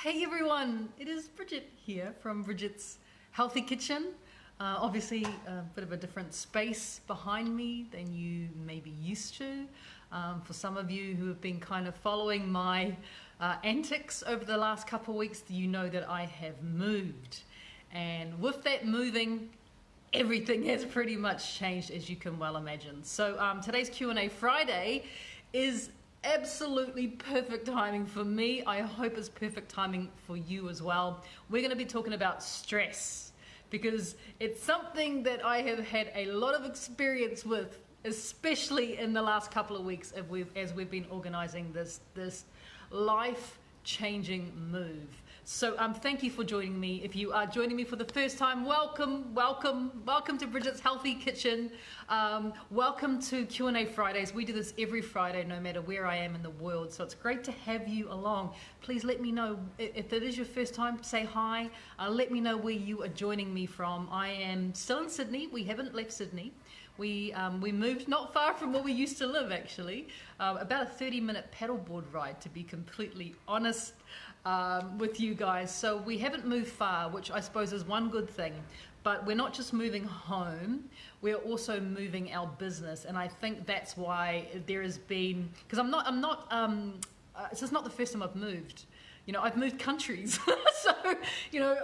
Hey everyone, it is Bridget here from Bridget's Healthy Kitchen. Obviously a bit of a different space behind me than you may be used to. For some of you who have been kind of following my antics over the last couple of weeks, you know that I have moved. And with that moving, everything has pretty much changed, as you can well imagine. So today's Q&A Friday is absolutely perfect timing for me. I hope it's perfect timing for you as well. We're going to be talking about stress because it's something that I have had a lot of experience with, especially in the last couple of weeks as we've been organizing this life-changing move. So thank you for joining me. If you are joining me for the first time, welcome to Bridget's Healthy Kitchen. Welcome to Q&A Fridays. We do this every Friday, no matter where I am in the world. So it's great to have you along. Please let me know if it is your first time. Say hi. Let me know where you are joining me from. I am still in Sydney. We haven't left Sydney. We moved not far from where we used to live, actually. About a 30-minute paddleboard ride, to be completely honest with you guys. So we haven't moved far, which I suppose is one good thing. But we're not just moving home, we're also moving our business. And I think that's why there has been, because it's just not the first time I've moved. You know, I've moved countries. So, you know,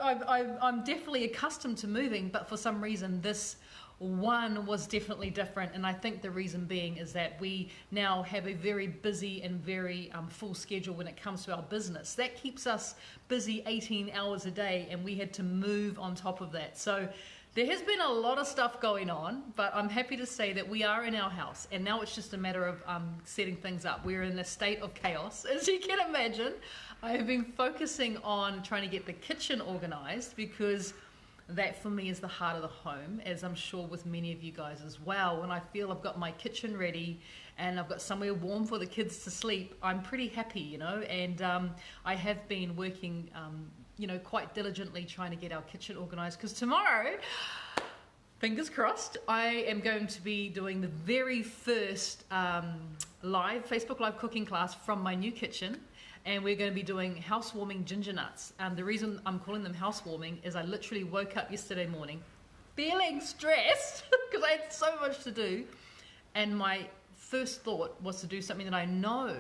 I'm definitely accustomed to moving, but for some reason this one was definitely different, and I think the reason being is that we now have a very busy and very full schedule when it comes to our business. That keeps us busy 18 hours a day, and we had to move on top of that. So there has been a lot of stuff going on, but I'm happy to say that we are in our house, and now it's just a matter of setting things up. We're in a state of chaos, as you can imagine. I have been focusing on trying to get the kitchen organized because that for me is the heart of the home, as I'm sure with many of you guys as well. When I feel I've got my kitchen ready and I've got somewhere warm for the kids to sleep, I'm pretty happy, you know. And I have been working, you know, quite diligently trying to get our kitchen organized, because tomorrow, fingers crossed, I am going to be doing the very first Facebook Live cooking class from my new kitchen. And we're going to be doing housewarming ginger nuts. The reason I'm calling them housewarming is I literally woke up yesterday morning feeling stressed because I had so much to do. And my first thought was to do something that I know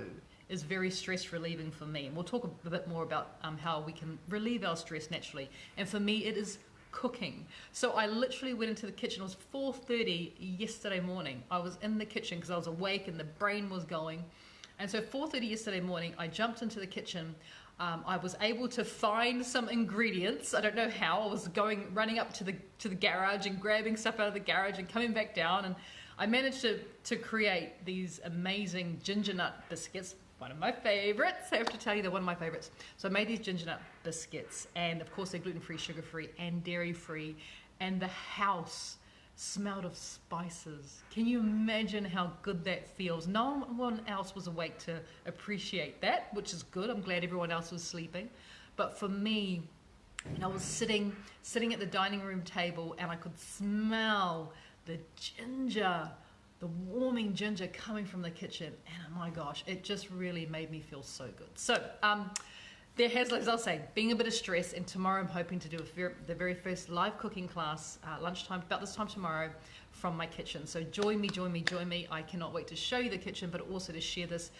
is very stress relieving for me. And we'll talk a bit more about how we can relieve our stress naturally. And for me, it is cooking. So I literally went into the kitchen. It was 4:30 yesterday morning. I was in the kitchen because I was awake and the brain was going. And so 4:30 yesterday morning, I jumped into the kitchen. I was able to find some ingredients. I don't know how. I was running up to the garage and grabbing stuff out of the garage and coming back down. And I managed to create these amazing ginger nut biscuits. One of my favorites. I have to tell you, they're one of my favorites. So I made these ginger nut biscuits. And of course, they're gluten-free, sugar-free, and dairy-free. And the house smelled of spices. Can you imagine how good that feels? No one else was awake to appreciate that, which is good. I'm glad everyone else was sleeping. But for me, I was sitting at the dining room table and I could smell the ginger, the warming ginger coming from the kitchen. And oh my gosh, it just really made me feel so good. So, there has, as I'll say, being a bit of stress, and tomorrow I'm hoping to do the very first live cooking class, lunchtime, about this time tomorrow, from my kitchen. So join me. I cannot wait to show you the kitchen, but also to share this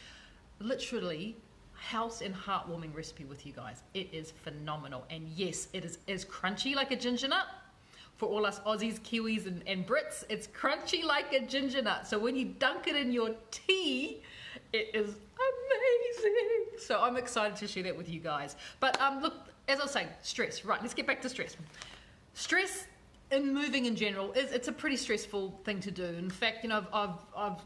literally house and heartwarming recipe with you guys. It is phenomenal. And yes, it is as crunchy like a ginger nut. For all us Aussies, Kiwis, and Brits, it's crunchy like a ginger nut. So when you dunk it in your tea, it is amazing. So I'm excited to share that with you guys. But look, as I was saying, stress. Right, let's get back to stress. Stress in moving in general it's a pretty stressful thing to do. In fact, you know, I've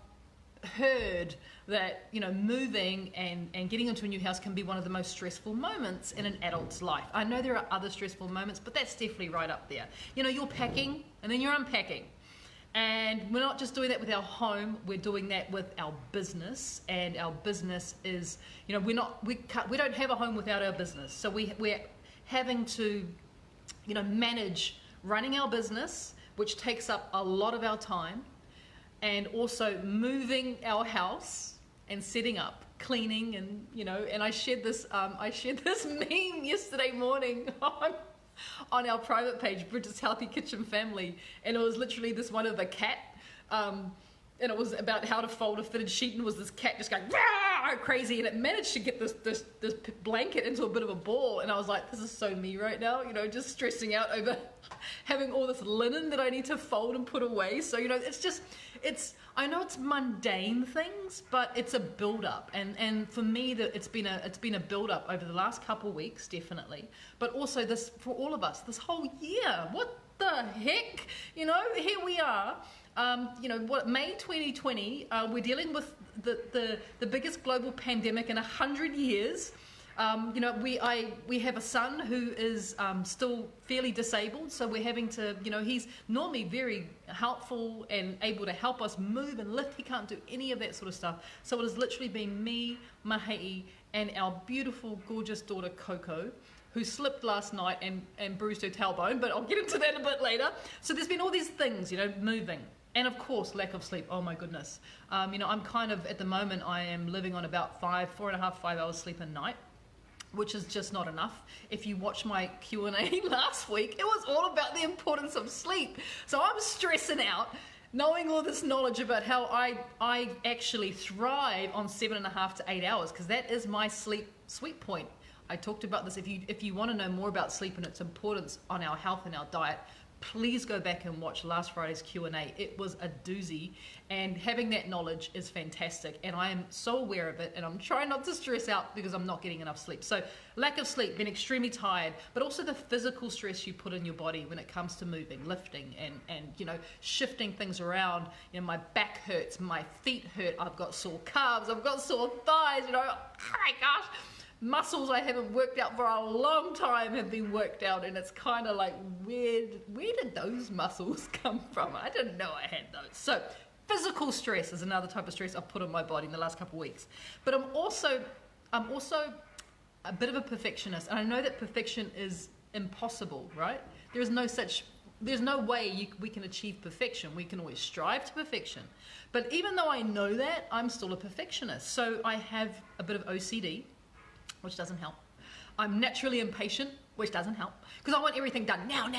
heard that, you know, moving and getting into a new house can be one of the most stressful moments in an adult's life. I know there are other stressful moments, but that's definitely right up there. You know, you're packing and then you're unpacking. And we're not just doing that with our home, we're doing that with our business. And our business is, you know, we don't have a home without our business. So we're having to, you know, manage running our business, which takes up a lot of our time, and also moving our house and setting up cleaning, and and I shared this meme yesterday morning on our private page, Bridget's Healthy Kitchen Family, and it was literally this one of a cat, and it was about how to fold a fitted sheet, and it was this cat just going rah, crazy, and it managed to get this blanket into a bit of a ball, and I was like, this is so me right now, just stressing out over having all this linen that I need to fold and put away. So I know it's mundane things, but it's a build-up, and for me it's been a build-up over the last couple of weeks, definitely, but also this for all of us this whole year. What the heck, here we are. May 2020, we're dealing with the biggest global pandemic in 100 years. We have a son who is still fairly disabled, so we're having to, he's normally very helpful and able to help us move and lift. He can't do any of that sort of stuff. So it has literally been me, Mahei, and our beautiful, gorgeous daughter, Coco, who slipped last night and bruised her tailbone, but I'll get into that a bit later. So there's been all these things, moving. And of course, lack of sleep. Oh my goodness. I'm kind of, at the moment, I am living on about 4.5, 5 hours sleep a night, which is just not enough. If you watch my Q&A last week, it was all about the importance of sleep. So I'm stressing out, knowing all this knowledge about how I actually thrive on 7.5 to 8 hours, because that is my sleep sweet point. I talked about this. If you want to know more about sleep and its importance on our health and our diet, please go back and watch last Friday's Q&A. It was a doozy, and having that knowledge is fantastic, and I am so aware of it, and I'm trying not to stress out because I'm not getting enough sleep. So lack of sleep, being extremely tired, but also the physical stress you put in your body when it comes to moving, lifting, and shifting things around. My back hurts, my feet hurt, I've got sore calves, I've got sore thighs, oh my gosh. Muscles I haven't worked out for a long time have been worked out, and it's kind of like, where did those muscles come from? I didn't know I had those. So physical stress is another type of stress I've put on my body in the last couple of weeks. But I'm also a bit of a perfectionist, and I know that perfection is impossible, right? There's no way we can achieve perfection. We can always strive to perfection. But even though I know that, I'm still a perfectionist. So I have a bit of OCD, which doesn't help. I'm naturally impatient, which doesn't help, because I want everything done now.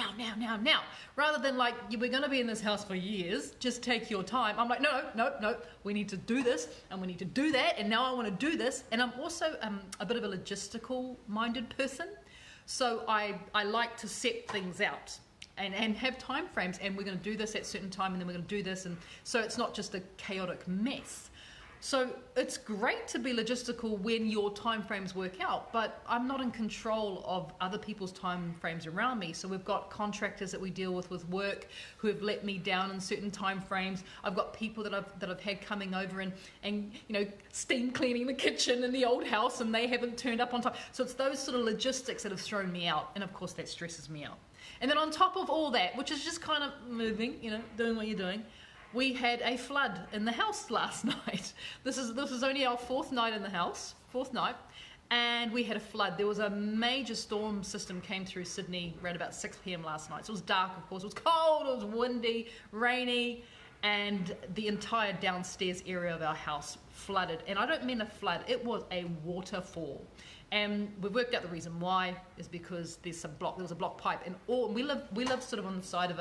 Rather than like, we're going to be in this house for years, just take your time. I'm like, no, we need to do this, and we need to do that, and now I want to do this. And I'm also a bit of a logistical minded person, so I like to set things out and have time frames, and we're going to do this at a certain time, and then we're going to do this, and so it's not just a chaotic mess. So it's great to be logistical when your time frames work out, but I'm not in control of other people's time frames around me. So we've got contractors that we deal with work who have let me down in certain time frames. I've got people that I've had coming over and steam cleaning the kitchen in the old house, and they haven't turned up on time. So it's those sort of logistics that have thrown me out, and of course that stresses me out. And then on top of all that, which is just kind of moving, doing what you're doing, we had a flood in the house last night. This is only our fourth night in the house, and we had a flood. There was a major storm system came through Sydney around about 6 p.m. last night. So it was dark, of course. It was cold, it was windy, rainy, and the entire downstairs area of our house flooded. And I don't mean a flood, it was a waterfall. And we worked out the reason why is because there was a block pipe, and we live sort of on the side of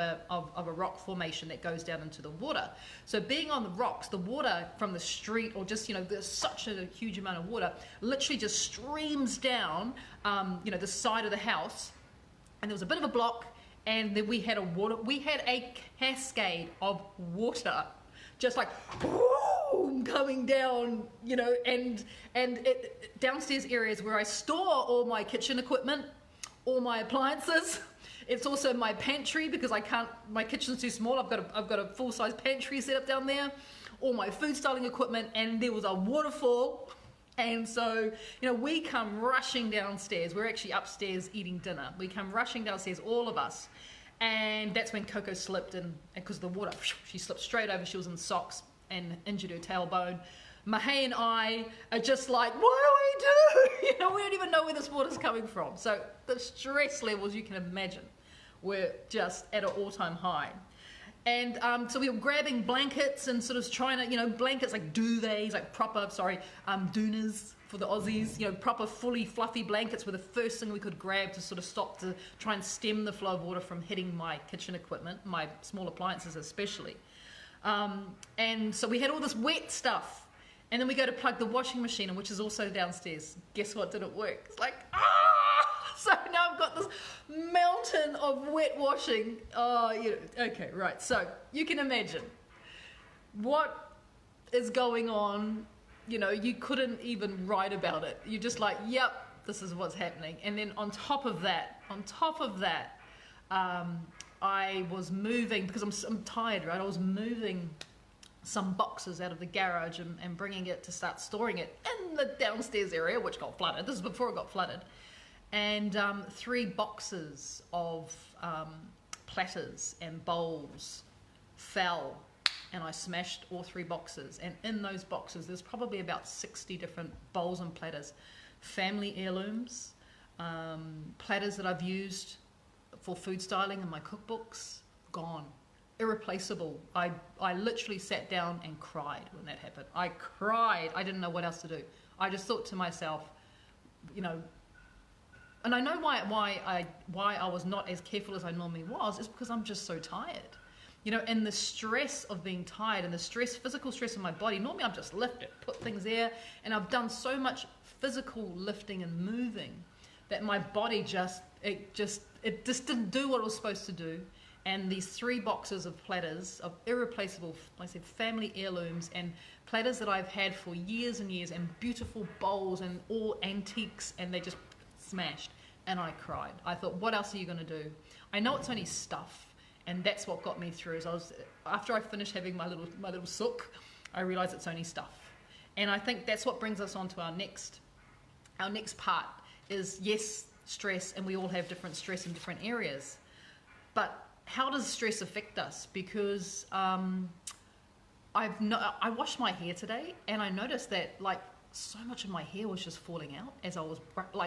a rock formation that goes down into the water. So being on the rocks, the water from the street, or just there's such a huge amount of water, literally just streams down the side of the house, and there was a bit of a block, and then we had a cascade of water, just like boom, coming down, and downstairs areas where I store all my kitchen equipment, all my appliances. It's also my pantry, because my kitchen's too small. I've got a full-size pantry set up down there, all my food styling equipment, and there was a waterfall. And so, we come rushing downstairs. We're actually upstairs eating dinner. We come rushing downstairs, all of us. And that's when Coco slipped, and because of the water, she slipped straight over. She was in socks and injured her tailbone. Mahei and I are just like, what do we do? We don't even know where this water's coming from. So the stress levels, you can imagine, were just at an all-time high. And so we were grabbing blankets and sort of trying to, blankets like duvets, like proper, doonas for the Aussies, proper fully fluffy blankets were the first thing we could grab to sort of stop to try and stem the flow of water from hitting my kitchen equipment, my small appliances especially. And so we had all this wet stuff. And then we go to plug the washing machine in, which is also downstairs. Guess what didn't work? It's like, So now I've got this mountain of wet washing. Okay, right. So you can imagine what is going on. You couldn't even write about it. You're just like, yep, this is what's happening. And then on top of that, I was moving, because I'm tired, right? I was moving some boxes out of the garage and bringing it to start storing it in the downstairs area, which got flooded. This is before it got flooded. And 3 boxes of platters and bowls fell, and I smashed all 3 boxes. And in those boxes, there's probably about 60 different bowls and platters, family heirlooms, platters that I've used for food styling in my cookbooks, gone. Irreplaceable. I literally sat down and cried when that happened. I cried. I didn't know what else to do. I just thought to myself, and I know why I was not as careful as I normally was, is because I'm just so tired. And the stress of being tired and the physical stress in my body, normally I'm just lifted, put things there, and I've done so much physical lifting and moving that my body just didn't do what it was supposed to do. And these 3 boxes of platters of irreplaceable, like I said, family heirlooms and platters that I've had for years and years, and beautiful bowls and all antiques, and they just smashed. And I cried. I thought, what else are you going to do? I know it's only stuff, and that's what got me through. After I finished having my little sook, I realized it's only stuff. And I think that's what brings us on to our next part is, yes, stress, and we all have different stress in different areas. But how does stress affect us? Because I washed my hair today, and I noticed that so much of my hair was just falling out as I was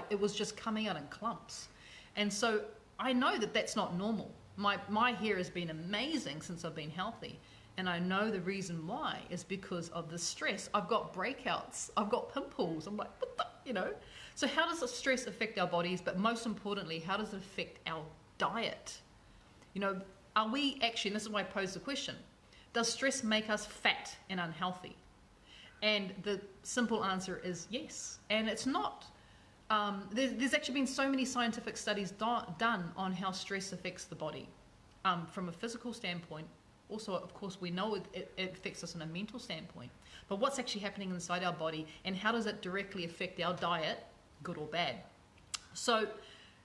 it was just coming out in clumps. And so I know that that's not normal. My hair has been amazing since I've been healthy, and I know the reason why is because of the stress. I've got breakouts, I've got pimples. I'm like, what the, So how does the stress affect our bodies? But most importantly, how does it affect our diet? Are we actually, and this is why I posed the question, does stress make us fat and unhealthy? And the simple answer is yes. And it's not. There's actually been so many scientific studies done on how stress affects the body from a physical standpoint. Also, of course, we know it affects us on a mental standpoint. But what's actually happening inside our body, and how does it directly affect our diet, good or bad? So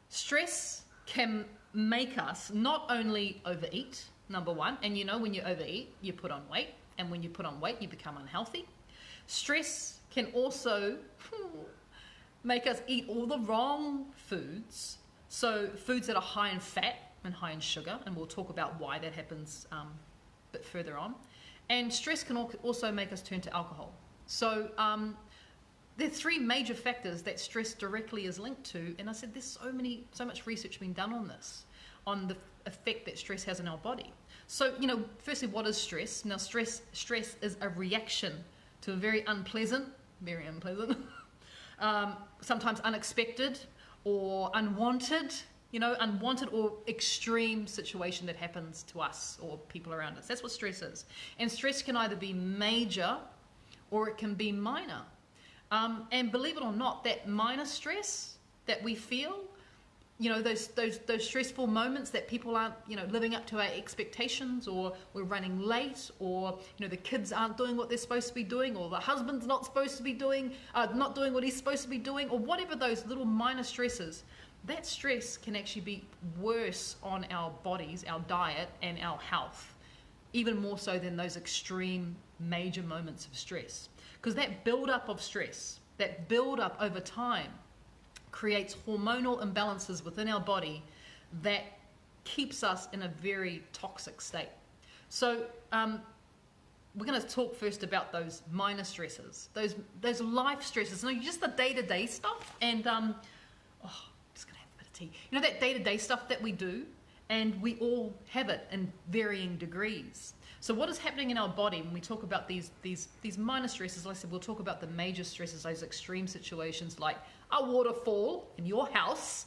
stress can make us not only overeat, number one, and when you overeat, you put on weight, and when you put on weight, you become unhealthy. Stress can also make us eat all the wrong foods, so foods that are high in fat and high in sugar, and we'll talk about why that happens a bit further on. And stress can also make us turn to alcohol. So there are 3 major factors that stress directly is linked to, and I said there's so much research being done on this, on the effect that stress has on our body. So, firstly, what is stress? Now, stress is a reaction to a very unpleasant, sometimes unexpected or unwanted, unwanted or extreme situation that happens to us or people around us. That's what stress is. And stress can either be major or it can be minor. And believe it or not, that minor stress that we feel, those stressful moments that people aren't, living up to our expectations, or we're running late, or, the kids aren't doing what they're supposed to be doing, or the husband's not supposed to be doing, not doing what he's supposed to be doing, or whatever those little minor stresses, that stress can actually be worse on our bodies, our diet, and our health, even more so than those extreme major moments of stress. Because that build-up of stress, that build-up over time, creates hormonal imbalances within our body that keeps us in a very toxic state. So we're going to talk first about those minor stresses, those life stresses, just the day-to-day stuff. And just going to have a bit of tea. That day-to-day stuff that we do, And we all have it in varying degrees. So what is happening in our body when we talk about these minor stresses? Like I said, we'll talk about the major stresses, those extreme situations like a waterfall in your house,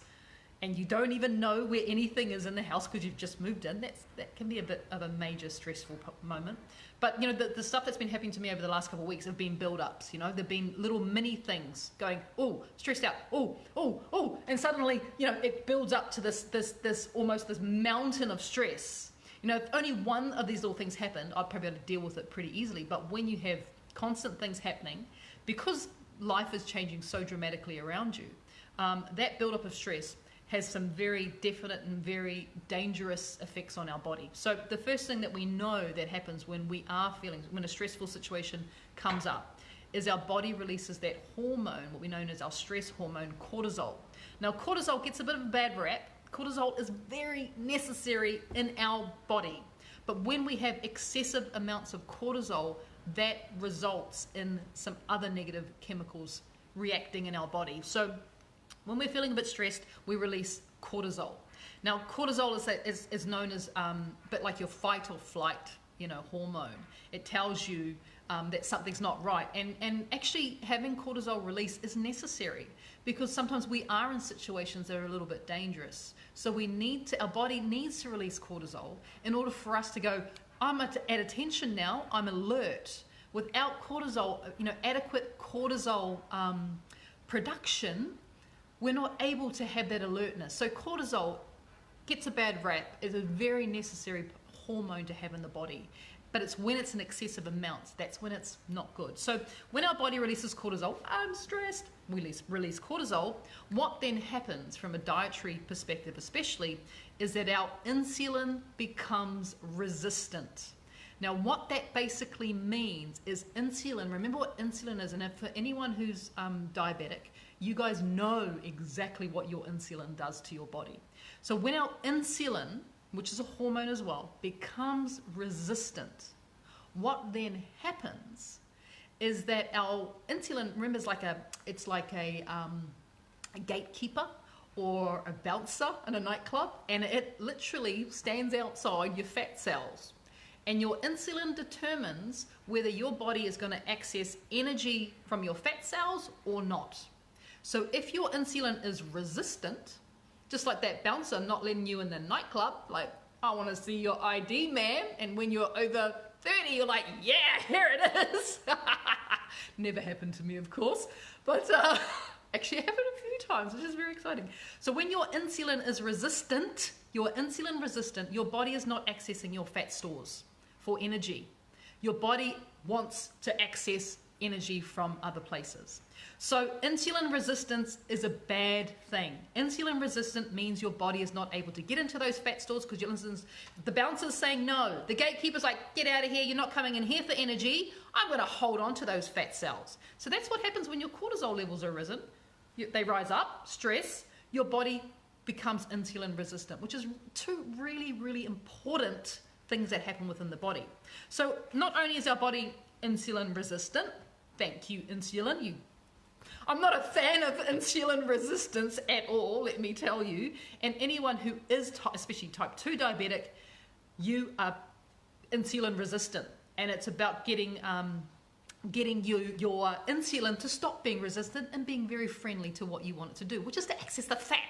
and you don't even know where anything is in the house because you've just moved in. That can be a bit of a major stressful moment. But the stuff that's been happening to me over the last couple of weeks have been build-ups. There've been little mini things going, oh, stressed out, oh, and suddenly it builds up to this almost this mountain of stress. If only one of these little things happened, I'd probably be able to deal with it pretty easily. But when you have constant things happening, because life is changing so dramatically around you, that build-up of stress has some very definite and very dangerous effects on our body. So the first thing that we know that happens when when a stressful situation comes up, is our body releases that hormone, what we know as our stress hormone, cortisol. Now, cortisol gets a bit of a bad rap. Cortisol is very necessary in our body. But when we have excessive amounts of cortisol, that results in some other negative chemicals reacting in our body. So when we're feeling a bit stressed, we release cortisol. Now, cortisol is known as a bit like your fight or flight, hormone. It tells you that something's not right. And actually having cortisol release is necessary because sometimes we are in situations that are a little bit dangerous. So our body needs to release cortisol in order for us to go, I'm at attention now, I'm alert. Without cortisol, adequate cortisol production, we're not able to have that alertness. So cortisol gets a bad rap. It's a very necessary hormone to have in the body. But it's when it's in excessive amounts, that's when it's not good. So when our body releases cortisol, I'm stressed, we release cortisol. What then happens from a dietary perspective especially is that our insulin becomes resistant. Now what that basically means is insulin, remember what insulin is, and for anyone who's diabetic, you guys know exactly what your insulin does to your body. So when our insulin, which is a hormone as well, becomes resistant, what then happens is that our insulin, remember, it's like a gatekeeper or a bouncer in a nightclub, and it literally stands outside your fat cells. And your insulin determines whether your body is going to access energy from your fat cells or not. So if your insulin is resistant, just like that bouncer not letting you in the nightclub, like, I want to see your ID, ma'am. And when you're over 30, you're like, yeah, here it is. Never happened to me, of course. But actually it happened a few times, which is very exciting. So when your insulin is resistant, your body is not accessing your fat stores for energy. Your body wants to access energy from other places. So insulin resistance is a bad thing. Insulin resistant means your body is not able to get into those fat stores because your insulin's, the bouncer's saying no. The gatekeeper's like, get out of here, you're not coming in here for energy. I'm going to hold on to those fat cells. So that's what happens when your cortisol levels are risen. They rise up, stress, your body becomes insulin resistant, which is two really, really important things that happen within the body. So not only is our body insulin resistant, thank you insulin, I'm not a fan of insulin resistance at all, let me tell you. And anyone who is, especially type 2 diabetic, you are insulin resistant. And it's about getting your insulin to stop being resistant and being very friendly to what you want it to do, which is to access the fat,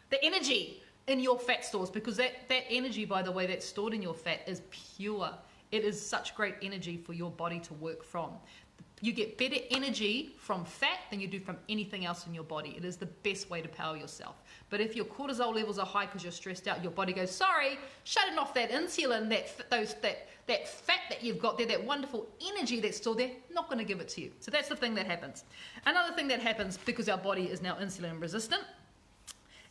the energy in your fat stores. Because that energy, by the way, that's stored in your fat is pure. It is such great energy for your body to work from. You get better energy from fat than you do from anything else in your body. It is the best way to power yourself. But if your cortisol levels are high because you're stressed out, your body goes, sorry, shutting off that insulin, that fat that you've got there, that wonderful energy that's still there, not going to give it to you. So that's the thing that happens. Another thing that happens because our body is now insulin resistant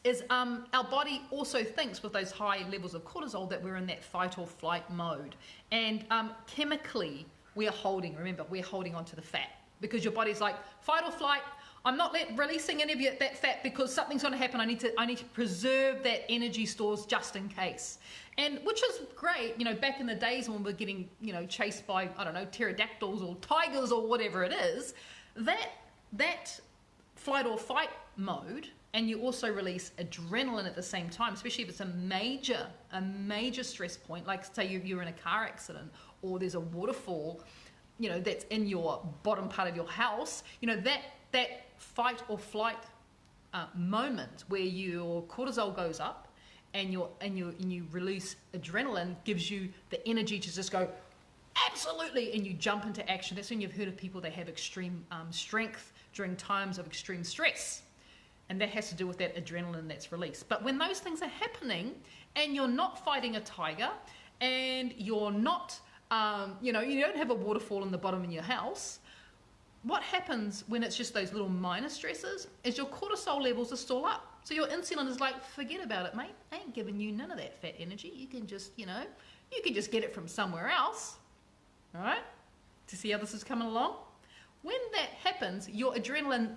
is our body also thinks with those high levels of cortisol that we're in that fight or flight mode. And chemically, we're holding on to the fat because your body's like, fight or flight, I'm not releasing any of that fat because something's going to happen. I need to preserve that energy stores just in case. And which is great, back in the days when we're getting, chased by, I don't know, pterodactyls or tigers or whatever it is, that flight or fight mode And you also release adrenaline at the same time, especially if it's a major stress point, like say you're in a car accident or there's a waterfall, that's in your bottom part of your house. That fight or flight moment where your cortisol goes up and you release adrenaline gives you the energy to just go absolutely, and you jump into action. That's when you've heard of people that have extreme strength during times of extreme stress. And that has to do with that adrenaline that's released. But when those things are happening and you're not fighting a tiger and you're not, you don't have a waterfall in the bottom of your house, what happens when it's just those little minor stresses is your cortisol levels are still up. So your insulin is like, forget about it, mate. I ain't giving you none of that fat energy. You can just, you can just get it from somewhere else. All right? To see how this is coming along? When that happens, your adrenaline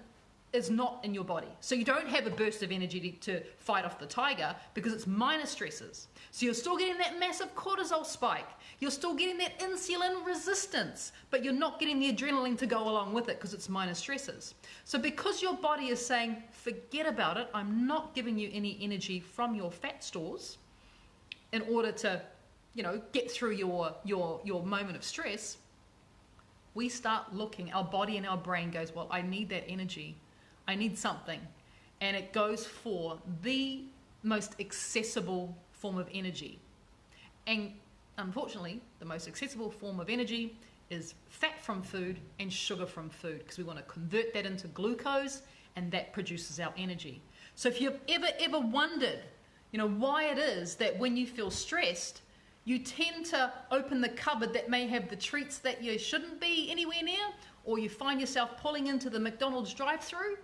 is not in your body. So you don't have a burst of energy to fight off the tiger because it's minor stresses. So you're still getting that massive cortisol spike. You're still getting that insulin resistance, but you're not getting the adrenaline to go along with it because it's minor stresses. So because your body is saying, forget about it, I'm not giving you any energy from your fat stores in order to, get through your moment of stress, we start looking, our body and our brain goes, well, I need that energy. I need something. And it goes for the most accessible form of energy. And unfortunately, the most accessible form of energy is fat from food and sugar from food, because we want to convert that into glucose, and that produces our energy. So if you've ever wondered, why it is that when you feel stressed, you tend to open the cupboard that may have the treats that you shouldn't be anywhere near, or you find yourself pulling into the McDonald's drive-thru.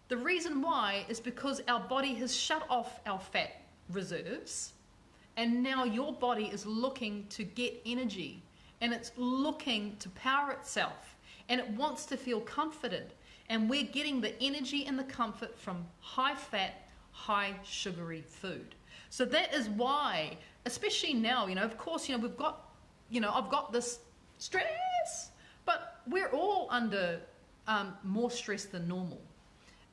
The reason why is because our body has shut off our fat reserves, and now your body is looking to get energy, and it's looking to power itself, and it wants to feel comforted. And we're getting the energy and the comfort from high-fat, high-sugary food. So that is why, especially now, of course, we've got, I've got this stress, but we're all under more stress than normal.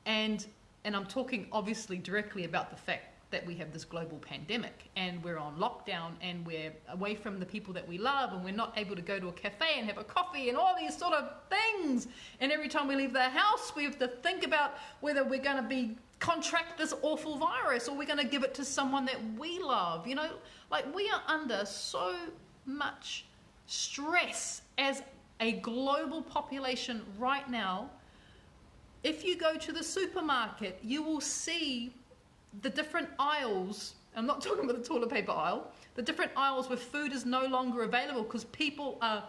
And I'm talking obviously directly about the fact that we have this global pandemic and we're on lockdown and we're away from the people that we love and we're not able to go to a cafe and have a coffee and all these sort of things. And every time we leave the house, we have to think about whether we're going to contract this awful virus or we're going to give it to someone that we love. Like we are under so much stress as a global population right now. If you go to the supermarket, you will see the different aisles. I'm not talking about the toilet paper aisle. The different aisles where food is no longer available because people are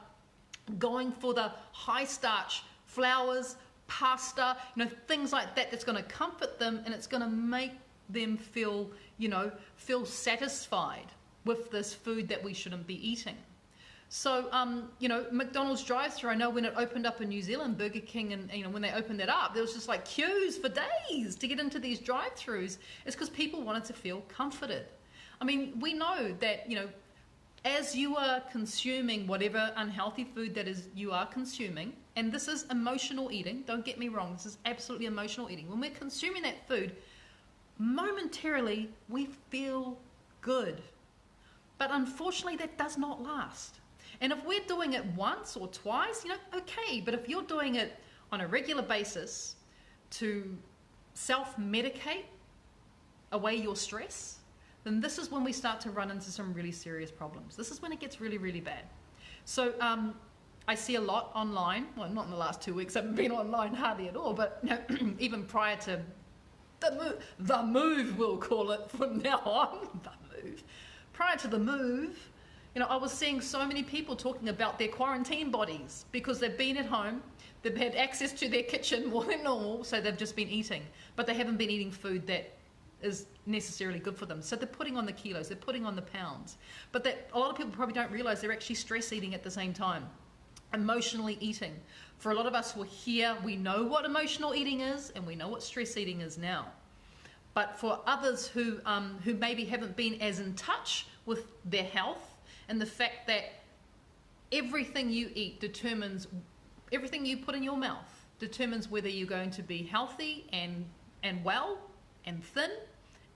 going for the high starch flours, pasta, things like that. That's going to comfort them and it's going to make them feel satisfied with this food that we shouldn't be eating. So, McDonald's drive-thru, I know when it opened up in New Zealand, Burger King, and when they opened it up, there was just like queues for days to get into these drive-thrus. It's because people wanted to feel comforted. I mean, we know that, as you are consuming whatever unhealthy food that is you are consuming, and this is emotional eating, don't get me wrong, this is absolutely emotional eating. When we're consuming that food, momentarily we feel good. But unfortunately, that does not last. And if we're doing it once or twice, okay. But if you're doing it on a regular basis to self-medicate away your stress, then this is when we start to run into some really serious problems. This is when it gets really, really bad. So I see a lot online. Well, not in the last 2 weeks. I haven't been online hardly at all. But even prior to the move, we'll call it from now on. The move. Prior to the move, I was seeing so many people talking about their quarantine bodies because they've been at home, they've had access to their kitchen more than normal, so they've just been eating, but they haven't been eating food that is necessarily good for them. So they're putting on the kilos, they're putting on the pounds. But that a lot of people probably don't realize they're actually stress eating at the same time, emotionally eating. For a lot of us who are here, we know what emotional eating is and we know what stress eating is now. But for others who maybe haven't been as in touch with their health and the fact that everything you eat everything you put in your mouth determines whether you're going to be healthy and and well and thin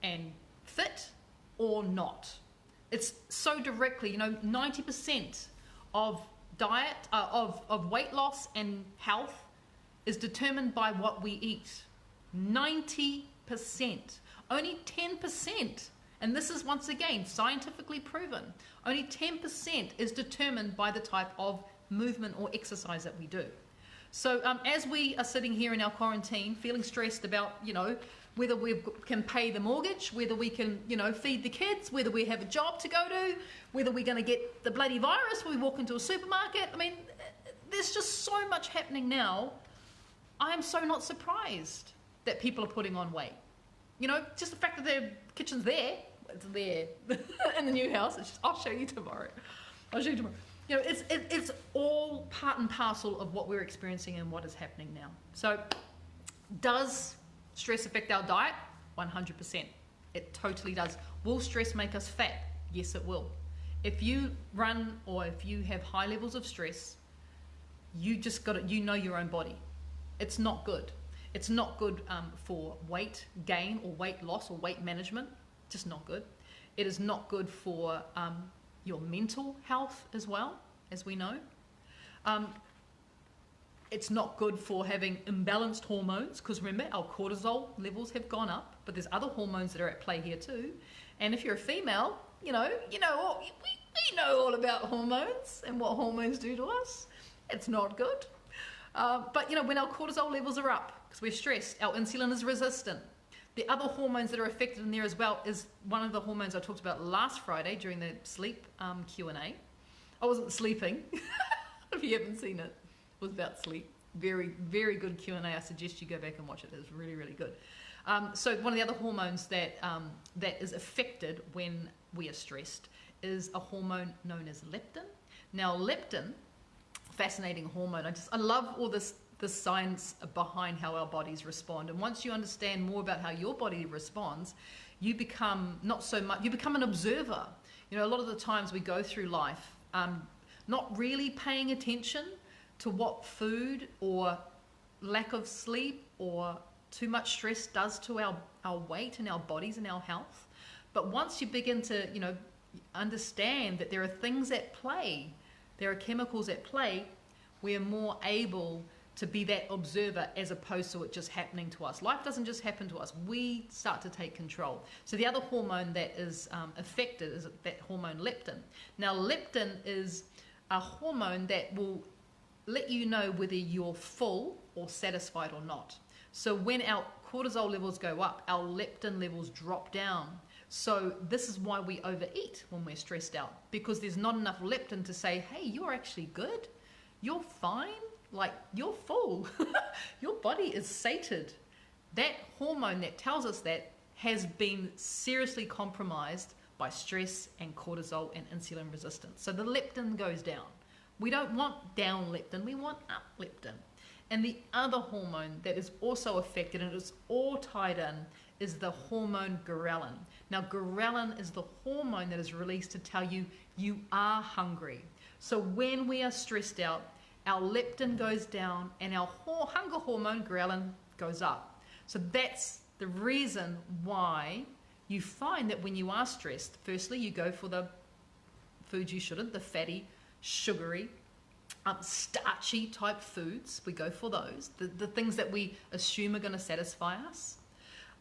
and fit or not. It's so directly, 90% of diet, of weight loss and health is determined by what we eat. 90%. Only 10%, and this is once again scientifically proven, only 10% is determined by the type of movement or exercise that we do. So as we are sitting here in our quarantine feeling stressed about, whether we can pay the mortgage, whether we can, feed the kids, whether we have a job to go to, whether we're going to get the bloody virus when we walk into a supermarket. I mean, there's just so much happening now. I am so not surprised that people are putting on weight. Just the fact that their kitchen's there, it's there in the new house. I'll show you tomorrow. It's all part and parcel of what we're experiencing and what is happening now. So does stress affect our diet? 100%. It totally does. Will stress make us fat? Yes, it will. If you run or if you have high levels of stress, you just got to, your own body. It's not good. It's not good for weight gain or weight loss or weight management. Just not good. It is not good for your mental health as well, as we know. It's not good for having imbalanced hormones, because remember, our cortisol levels have gone up, but there's other hormones that are at play here too. And if you're a female, we know all about hormones and what hormones do to us. It's not good. But when our cortisol levels are up, because we're stressed, our insulin is resistant. The other hormones that are affected in there as well is one of the hormones I talked about last Friday during the sleep Q&A. I wasn't sleeping. If you haven't seen it, it was about sleep. Very, very good Q&A. I suggest you go back and watch it. It's really, really good. So one of the other hormones that is affected when we are stressed is a hormone known as leptin. Now, leptin, fascinating hormone. I love all this science behind how our bodies respond. And once you understand more about how your body responds, you become you become an observer. A lot of the times we go through life not really paying attention to what food or lack of sleep or too much stress does to our weight and our bodies and our health. But once you begin to, understand that there are things at play, there are chemicals at play, we are more able to be that observer as opposed to it just happening to us. Life doesn't just happen to us. We start to take control. So the other hormone that is affected is that hormone leptin. Now, leptin is a hormone that will let you know whether you're full or satisfied or not. So when our cortisol levels go up, our leptin levels drop down. So this is why we overeat when we're stressed out, because there's not enough leptin to say, hey, you're actually good. You're fine. Like, you're full. Your body is sated. That hormone that tells us that has been seriously compromised by stress and cortisol and insulin resistance. So the leptin goes down. We don't want down leptin, we want up leptin. And the other hormone that is also affected, and it's all tied in, is the hormone ghrelin. Now, ghrelin is the hormone that is released to tell you you are hungry. So when we are stressed out, our leptin goes down and our hunger hormone ghrelin goes up. So that's the reason why you find that when you are stressed, firstly, you go for the foods you shouldn't, the fatty, sugary, starchy type foods. We go for those, the things that we assume are going to satisfy us.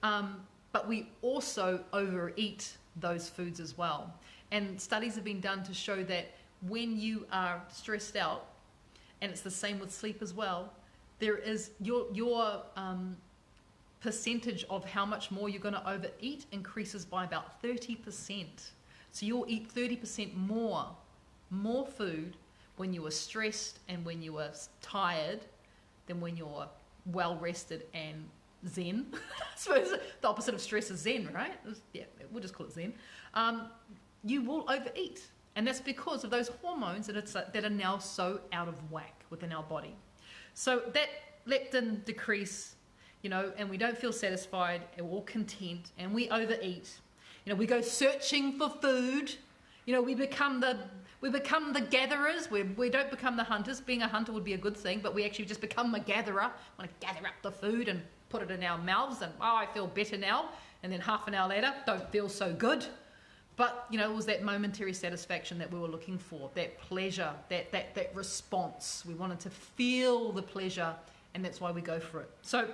But we also overeat those foods as well. And studies have been done to show that when you are stressed out, and it's the same with sleep as well, there is your percentage of how much more you're going to overeat increases by about 30%. So you'll eat 30% more food when you are stressed and when you are tired than when you're well rested and zen. I suppose the opposite of stress is zen, right? Yeah, we'll just call it zen. You will overeat. And that's because of those hormones that are now so out of whack within our body. So that leptin decrease, and we don't feel satisfied, and we're all content, and we overeat. We go searching for food. We become the gatherers. We don't become the hunters. Being a hunter would be a good thing, but we actually just become a gatherer. Want to gather up the food and put it in our mouths and, oh, I feel better now. And then half an hour later, don't feel so good. But, you know, it was that momentary satisfaction that we were looking for, that pleasure, that response. We wanted to feel the pleasure, and that's why we go for it. So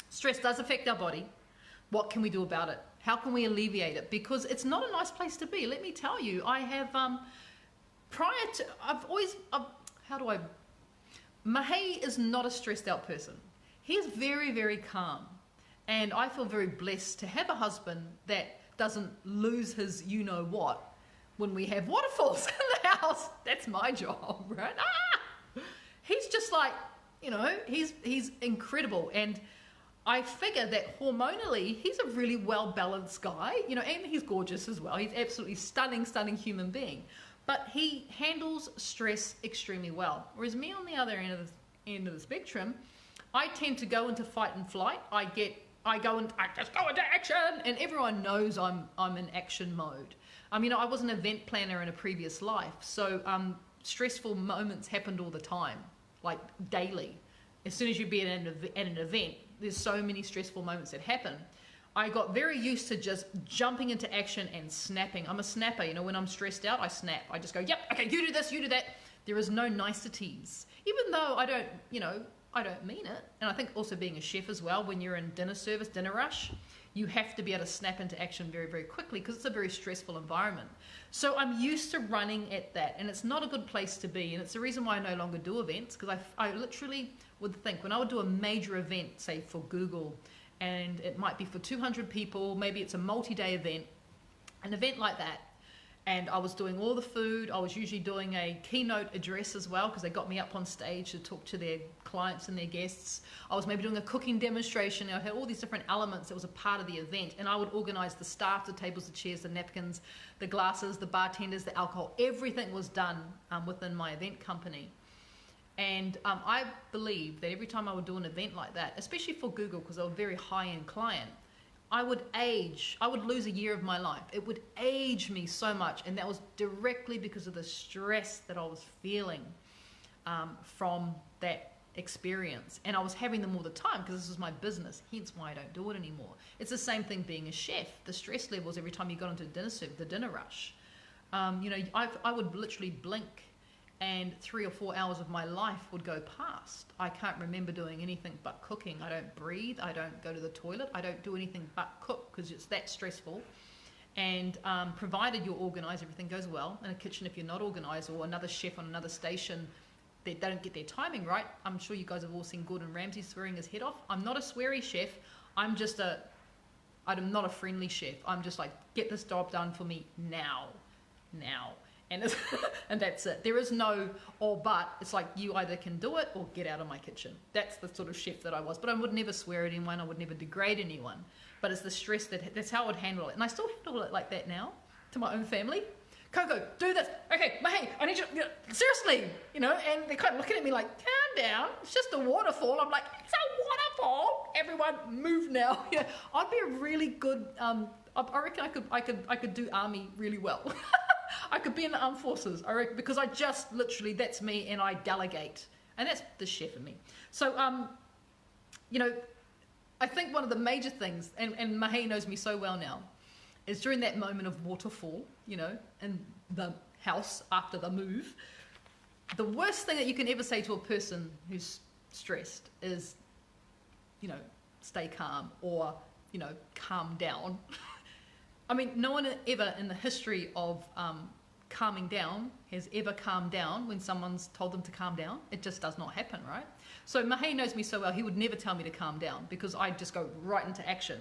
stress does affect our body. What can we do about it? How can we alleviate it? Because it's not a nice place to be. Let me tell you, I have, Mahei is not a stressed out person. He's very, very calm. And I feel very blessed to have a husband that doesn't lose his you-know-what when we have waterfalls in the house. That's my job, right? He's just like, you know, he's incredible. And I figure that hormonally, he's a really well-balanced guy, you know, and he's gorgeous as well. He's absolutely stunning, stunning human being. But he handles stress extremely well. Whereas me on the other end of the spectrum, I tend to go into fight and flight. I just go into action, and everyone knows I'm in action mode. You know, I was an event planner in a previous life, so stressful moments happened all the time, like daily. As soon as you be at an event, there's so many stressful moments that happen. I got very used to just jumping into action and snapping. I'm a snapper, you know, when I'm stressed out, I snap. I just go, yep, okay, you do this, you do that. There is no niceties, even though I don't mean it. And I think also being a chef as well, when you're in dinner service, dinner rush, you have to be able to snap into action very, very quickly because it's a very stressful environment. So I'm used to running at that, and it's not a good place to be. And it's the reason why I no longer do events, because I literally would think when I would do a major event, say for Google, and it might be for 200 people, maybe it's a multi-day event, an event like that, and I was doing all the food. I was usually doing a keynote address as well because they got me up on stage to talk to their clients and their guests. I was maybe doing a cooking demonstration. I had all these different elements that was a part of the event, and I would organize the staff, the tables, the chairs, the napkins, the glasses, the bartenders, the alcohol. Everything was done within my event company. And I believe that every time I would do an event like that, especially for Google, because they were a very high-end client, I would lose a year of my life. It would age me so much, and that was directly because of the stress that I was feeling from that experience. And I was having them all the time because this was my business, hence why I don't do it anymore. It's the same thing being a chef. The stress levels every time you got into the dinner rush. You know, I would literally blink and 3 or 4 hours of my life would go past. I can't remember doing anything but cooking. I don't breathe. I don't go to the toilet. I don't do anything but cook because it's that stressful. And provided you're organized, everything goes well. In a kitchen, if you're not organized, or another chef on another station, they don't get their timing right. I'm sure you guys have all seen Gordon Ramsay swearing his head off. I'm not a sweary chef. I'm not a friendly chef. I'm just like, get this job done for me now. And that's it. There is no or but. It's like you either can do it or get out of my kitchen. That's the sort of chef that I was. But I would never swear at anyone. I would never degrade anyone. But it's the stress that's how I would handle it. And I still handle it like that now to my own family. Coco, do this. Okay, Mahei, I need you, seriously, you know, and they're kind of looking at me like, calm down. It's just a waterfall. I'm like, it's a waterfall. Everyone move now. You know, I'd be a really good, I reckon I could do army really well. I could be in the armed forces, I reckon, because I just literally, that's me, and I delegate. And that's the chef in me. So, you know, I think one of the major things, and Mahei knows me so well now, is during that moment of waterfall, you know, in the house after the move, the worst thing that you can ever say to a person who's stressed is, you know, stay calm, or, you know, calm down. I mean, no one ever in the history of calming down has ever calmed down when someone's told them to calm down. It just does not happen, right? So Mahei knows me so well, he would never tell me to calm down because I just go right into action.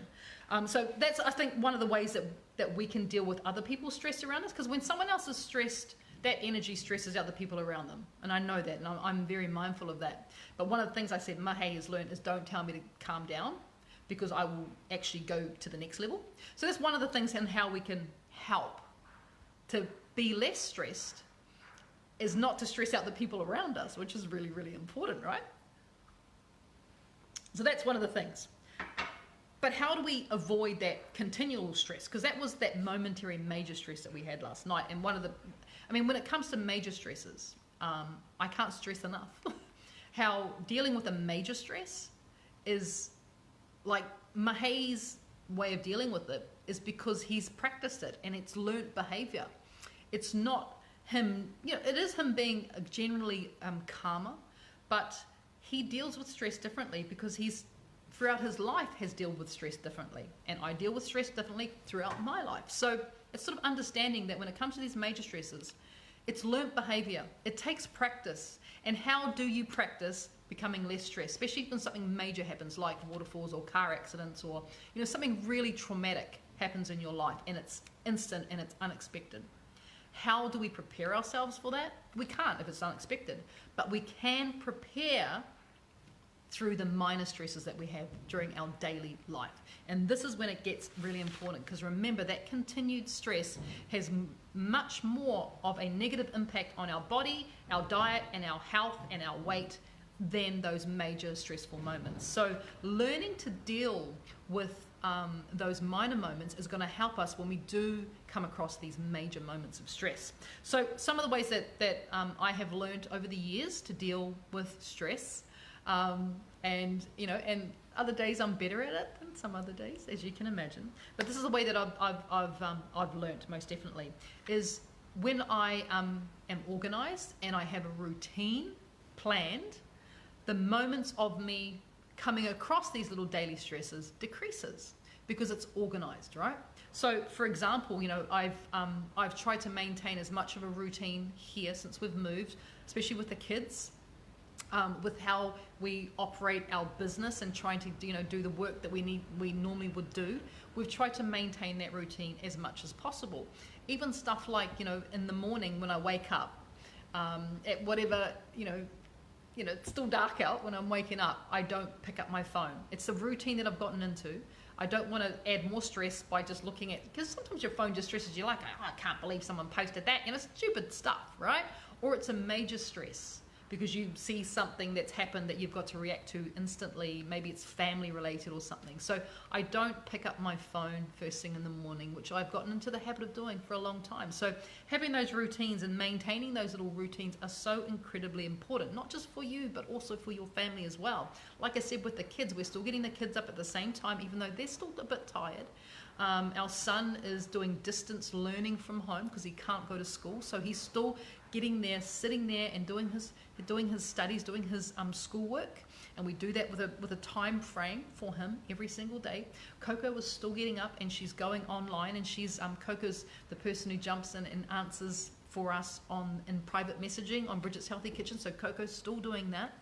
So that's, I think, one of the ways that we can deal with other people's stress around us, because when someone else is stressed, that energy stresses out the people around them. And I know that, and I'm very mindful of that. But one of the things I said Mahei has learned is don't tell me to calm down, because I will actually go to the next level. So that's one of the things in how we can help to be less stressed, is not to stress out the people around us, which is really, really important, right? So that's one of the things. But how do we avoid that continual stress? Because that was that momentary major stress that we had last night. And when it comes to major stresses, I can't stress enough how dealing with a major stress is like Mahay's way of dealing with it is because he's practiced it and it's learnt behavior. It's not him, it is him being generally calmer, but he deals with stress differently because he's throughout his life has dealt with stress differently, and I deal with stress differently throughout my life. So it's sort of understanding that when it comes to these major stresses, it's learnt behavior. It takes practice. And how do you practice becoming less stressed, especially when something major happens like waterfalls or car accidents, or something really traumatic happens in your life and it's instant and it's unexpected? How do we prepare ourselves for that? We can't if it's unexpected, but we can prepare through the minor stresses that we have during our daily life. And this is when it gets really important, because remember that continued stress has much more of a negative impact on our body, our diet, and our health and our weight than those major stressful moments. So learning to deal with those minor moments is going to help us when we do come across these major moments of stress. So some of the ways that I have learned over the years to deal with stress, and other days I'm better at it than some other days, as you can imagine. But this is the way that I've learned most definitely, is when I am organized and I have a routine planned, the moments of me coming across these little daily stresses decreases because it's organized, right? So for example, I've tried to maintain as much of a routine here since we've moved, especially with the kids. With how we operate our business and trying to do the work that we normally would do, we've tried to maintain that routine as much as possible. Even stuff like in the morning when I wake up, at whatever it's still dark out when I'm waking up, I don't pick up my phone. It's a routine that I've gotten into. I don't want to add more stress by just looking at, because sometimes your phone just stresses you, like, oh, I can't believe someone posted that, stupid stuff, right? Or it's a major stress because you see something that's happened that you've got to react to instantly. Maybe it's family related or something. So I don't pick up my phone first thing in the morning, which I've gotten into the habit of doing for a long time. So having those routines and maintaining those little routines are so incredibly important, not just for you, but also for your family as well. Like I said, with the kids, we're still getting the kids up at the same time, even though they're still a bit tired. Our son is doing distance learning from home because he can't go to school. So he's still getting there, sitting there and doing his studies, doing his schoolwork. And we do that with a time frame for him every single day. Coco is still getting up and she's going online, and she's Coco's the person who jumps in and answers for us in private messaging on Bridget's Healthy Kitchen. So Coco's still doing that.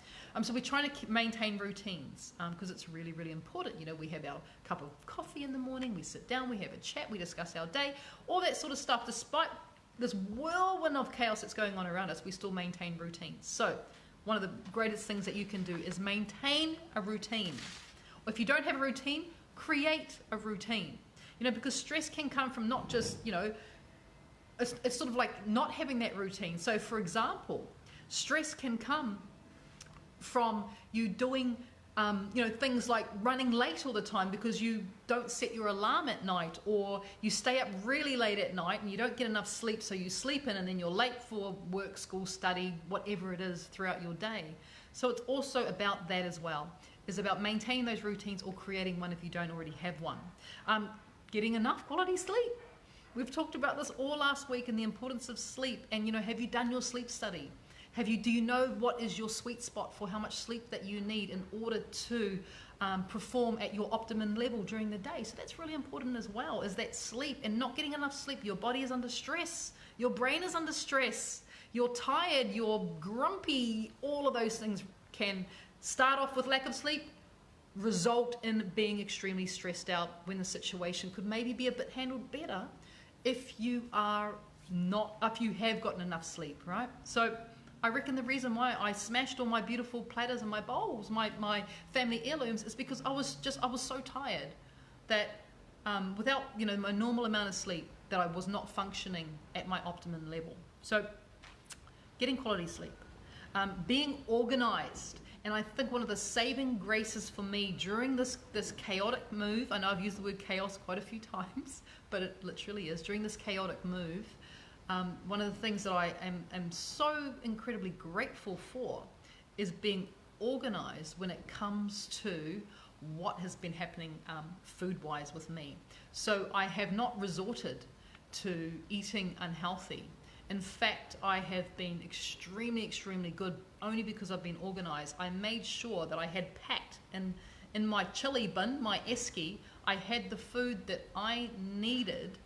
So we're trying to maintain routines because it's really, really important. We have our cup of coffee in the morning, we sit down, we have a chat, we discuss our day, all that sort of stuff. Despite this whirlwind of chaos that's going on around us, we still maintain routines. So one of the greatest things that you can do is maintain a routine. Or if you don't have a routine, create a routine. Because stress can come from not just, it's sort of like not having that routine. So for example, stress can come from you doing things like running late all the time because you don't set your alarm at night, or you stay up really late at night and you don't get enough sleep, so you sleep in and then you're late for work, school, study, whatever it is throughout your day. So it's also about that as well. It's about maintaining those routines or creating one if you don't already have one. Getting enough quality sleep. We've talked about this all last week and the importance of sleep. And have you done your sleep study? Do you know what is your sweet spot for how much sleep that you need in order to perform at your optimum level during the day? So that's really important as well, is that sleep. And not getting enough sleep, your body is under stress, your brain is under stress, you're tired, you're grumpy. All of those things can start off with lack of sleep, result in being extremely stressed out when the situation could maybe be a bit handled better if you have gotten enough sleep, right? So I reckon the reason why I smashed all my beautiful platters and my bowls, my family heirlooms, is because I was so tired that without my normal amount of sleep, that I was not functioning at my optimum level. So getting quality sleep, being organized. And I think one of the saving graces for me during this chaotic move, I know I've used the word chaos quite a few times, but it literally is, during this chaotic move, one of the things that I am so incredibly grateful for is being organized when it comes to what has been happening food-wise with me. So I have not resorted to eating unhealthy. In fact, I have been extremely, extremely good only because I've been organized. I made sure that I had packed in my chili bin, my esky, I had the food that I needed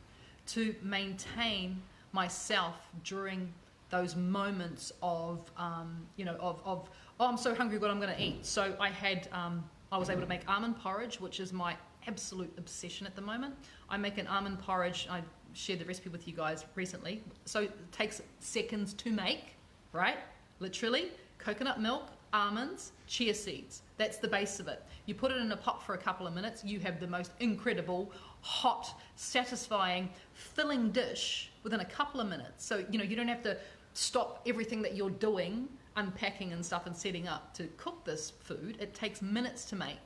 to maintain myself during those moments of, oh, I'm so hungry, what I'm going to eat. So I was able to make almond porridge, which is my absolute obsession at the moment. I make an almond porridge. I shared the recipe with you guys recently. So it takes seconds to make, right? Literally, coconut milk, almonds, chia seeds. That's the base of it. You put it in a pot for a couple of minutes, you have the most incredible, hot, satisfying, filling dish within a couple of minutes. So, you don't have to stop everything that you're doing, unpacking and stuff and setting up to cook this food. It takes minutes to make.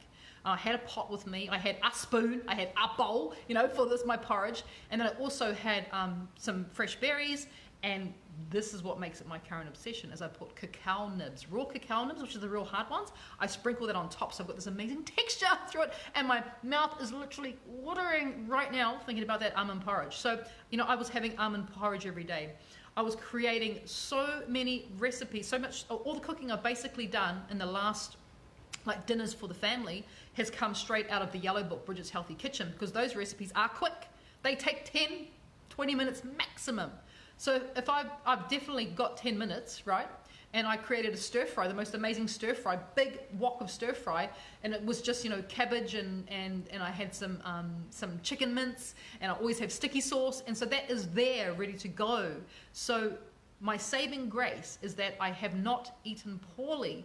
I had a pot with me, I had a spoon, I had a bowl, for this, my porridge. And then I also had some fresh berries, and this is what makes it my current obsession, is I put cacao nibs, raw cacao nibs, which are the real hard ones. I sprinkle that on top, so I've got this amazing texture through it, and my mouth is literally watering right now thinking about that almond porridge. So, I was having almond porridge every day. I was creating so many recipes, so much, all the cooking I've basically done in the last dinners for the family has come straight out of the yellow book, Bridget's Healthy Kitchen, because those recipes are quick. They take 10, 20 minutes maximum. So if I've definitely got 10 minutes, right? And I created a stir fry, the most amazing stir fry, big wok of stir fry, and it was just, cabbage and I had some chicken mince, and I always have sticky sauce, and so that is there ready to go. So my saving grace is that I have not eaten poorly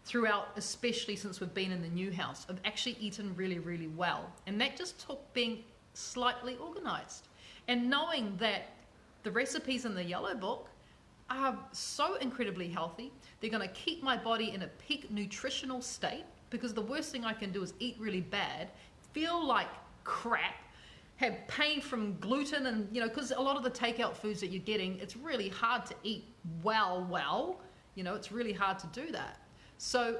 throughout, especially since we've been in the new house. I've actually eaten really, really well. And that just took being slightly organized. And knowing that the recipes in the yellow book are so incredibly healthy, they're gonna keep my body in a peak nutritional state, because the worst thing I can do is eat really bad, feel like crap, have pain from gluten, and because a lot of the takeout foods that you're getting, it's really hard to eat well, it's really hard to do that. So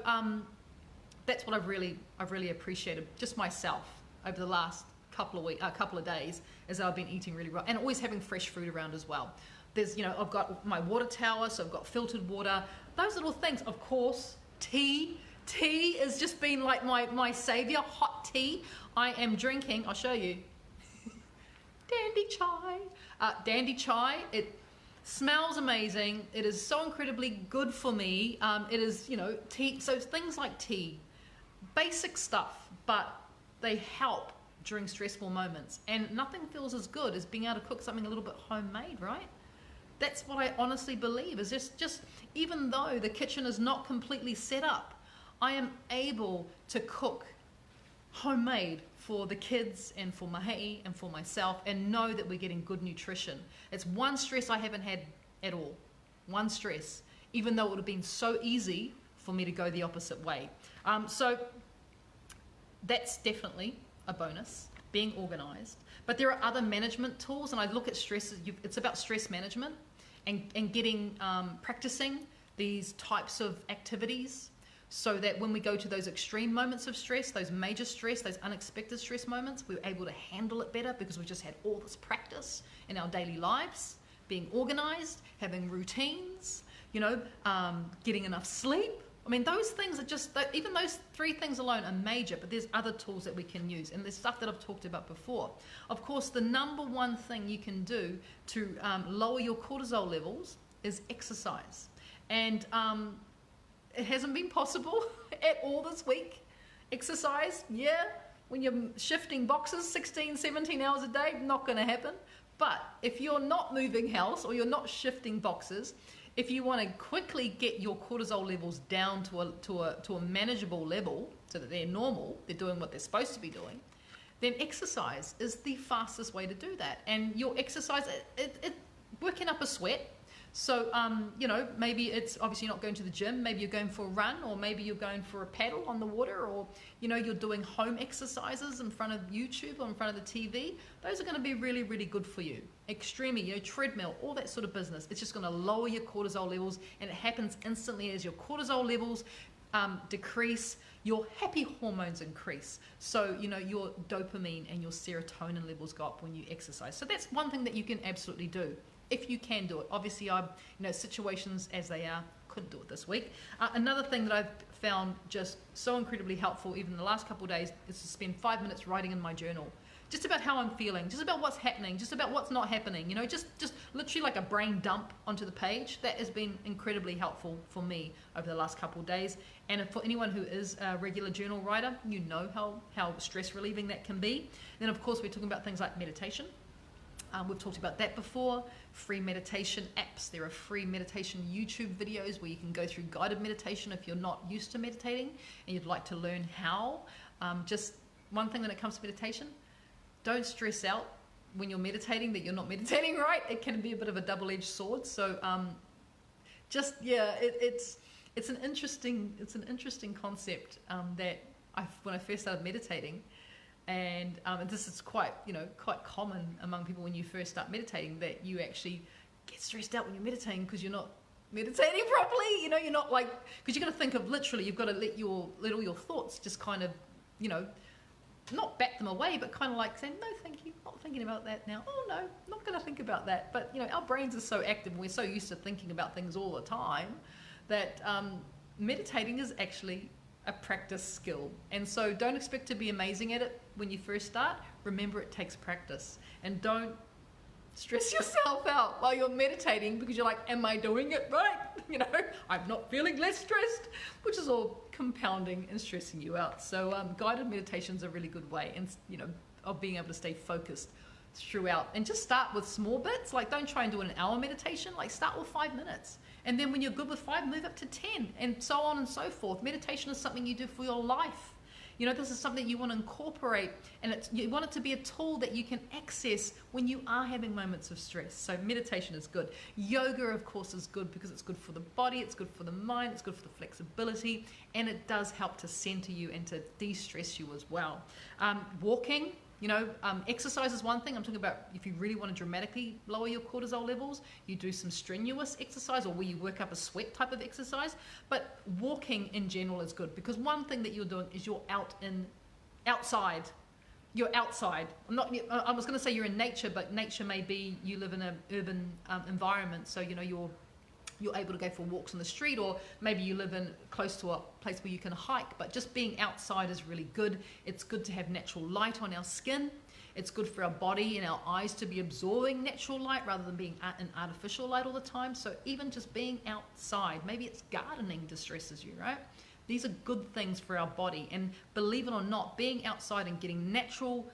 that's what I've really appreciated, just myself, over the last couple of days, as I've been eating really well, and always having fresh fruit around as well. There's, I've got my water tower, so I've got filtered water, those little things. Of course, tea has just been like my savior. Hot tea. I am drinking, I'll show you, dandy chai. It smells amazing. It is so incredibly good for me. It is, tea. So things like tea, basic stuff, but they help during stressful moments. And nothing feels as good as being able to cook something a little bit homemade, right? That's what I honestly believe, is just even though the kitchen is not completely set up, I am able to cook homemade for the kids and for Mahei and for myself, and know that we're getting good nutrition. It's one stress I haven't had at all. One stress, even though it would have been so easy for me to go the opposite way. So that's definitely a bonus, being organized. But there are other management tools, and I look at stress, it's about stress management and getting, practicing these types of activities, so that when we go to those extreme moments of stress, those major stress, those unexpected stress moments, we're able to handle it better because we've just had all this practice in our daily lives, being organized, having routines, getting enough sleep. I mean, those things are just, even those 3 things alone are major, but there's other tools that we can use, and there's stuff that I've talked about before. Of course, the number one thing you can do to lower your cortisol levels is exercise. And it hasn't been possible at all this week. Exercise, yeah, when you're shifting boxes 16, 17 hours a day, not going to happen. But if you're not moving house or you're not shifting boxes, if you want to quickly get your cortisol levels down to a manageable level, so that they're normal, they're doing what they're supposed to be doing, then exercise is the fastest way to do that. And your exercise, it working up a sweat. So, maybe it's obviously not going to the gym, maybe you're going for a run, or maybe you're going for a paddle on the water, or, you're doing home exercises in front of YouTube or in front of the TV. Those are going to be really, really good for you. Extremely, treadmill, all that sort of business. It's just going to lower your cortisol levels, and it happens instantly as your cortisol levels decrease. your happy hormones increase. So, your dopamine and your serotonin levels go up when you exercise. So that's one thing that you can absolutely do if you can do it. Obviously, situations as they are, couldn't do it this week. Another thing that I've found just so incredibly helpful, even in the last couple of days, is to spend 5 minutes writing in my journal. Just about how I'm feeling, just about what's happening, just about what's not happening, just literally like a brain dump onto the page. That has been incredibly helpful for me over the last couple of days. And for anyone who is a regular journal writer, you know how stress relieving that can be. Then of course we're talking about things like meditation. We've talked about that before. Free meditation apps. There are free meditation YouTube videos where you can go through guided meditation if you're not used to meditating and you'd like to learn how. Just one thing when it comes to meditation, don't stress out when you're meditating that you're not meditating right. It can be a bit of a double-edged sword. So it's an interesting concept that when I first started meditating, and this is quite common among people when you first start meditating, that you actually get stressed out when you're meditating because you're not meditating properly. You're not because you've got to think of literally, you've got to let all your thoughts just kind of not bat them away, but kind of like saying, no, thank you, not thinking about that now. Oh no, not going to think about that. But our brains are so active and we're so used to thinking about things all the time that meditating is actually a practice skill. And so don't expect to be amazing at it when you first start. Remember, it takes practice. And don't stress yourself out while you're meditating because you're like, am I doing it right? I'm not feeling less stressed, which is all compounding and stressing you out. So guided meditation's a really good way, and of being able to stay focused throughout. And just start with small bits. Like, don't try and do an hour meditation. Like, start with 5 minutes. And then when you're good with 5, move up to 10, and so on and so forth. Meditation is something you do for your life. This is something you want to incorporate, and you want it to be a tool that you can access when you are having moments of stress. So meditation is good. Yoga, of course, is good because it's good for the body, it's good for the mind, it's good for the flexibility, and it does help to center you and to de-stress you as well. Walking, exercise is one thing. I'm talking about if you really want to dramatically lower your cortisol levels, you do some strenuous exercise or where you work up a sweat type of exercise. But walking in general is good because one thing that you're doing is you're outside. You're outside. I was going to say you're in nature, but nature may be you live in an urban environment, so you're able to go for walks on the street, or maybe you live in close to a place where you can hike. But just being outside is really good. It's good to have natural light on our skin. It's good for our body and our eyes to be absorbing natural light rather than being in artificial light all the time. So even just being outside, maybe it's gardening distresses you, right? These are good things for our body. And believe it or not, being outside and getting natural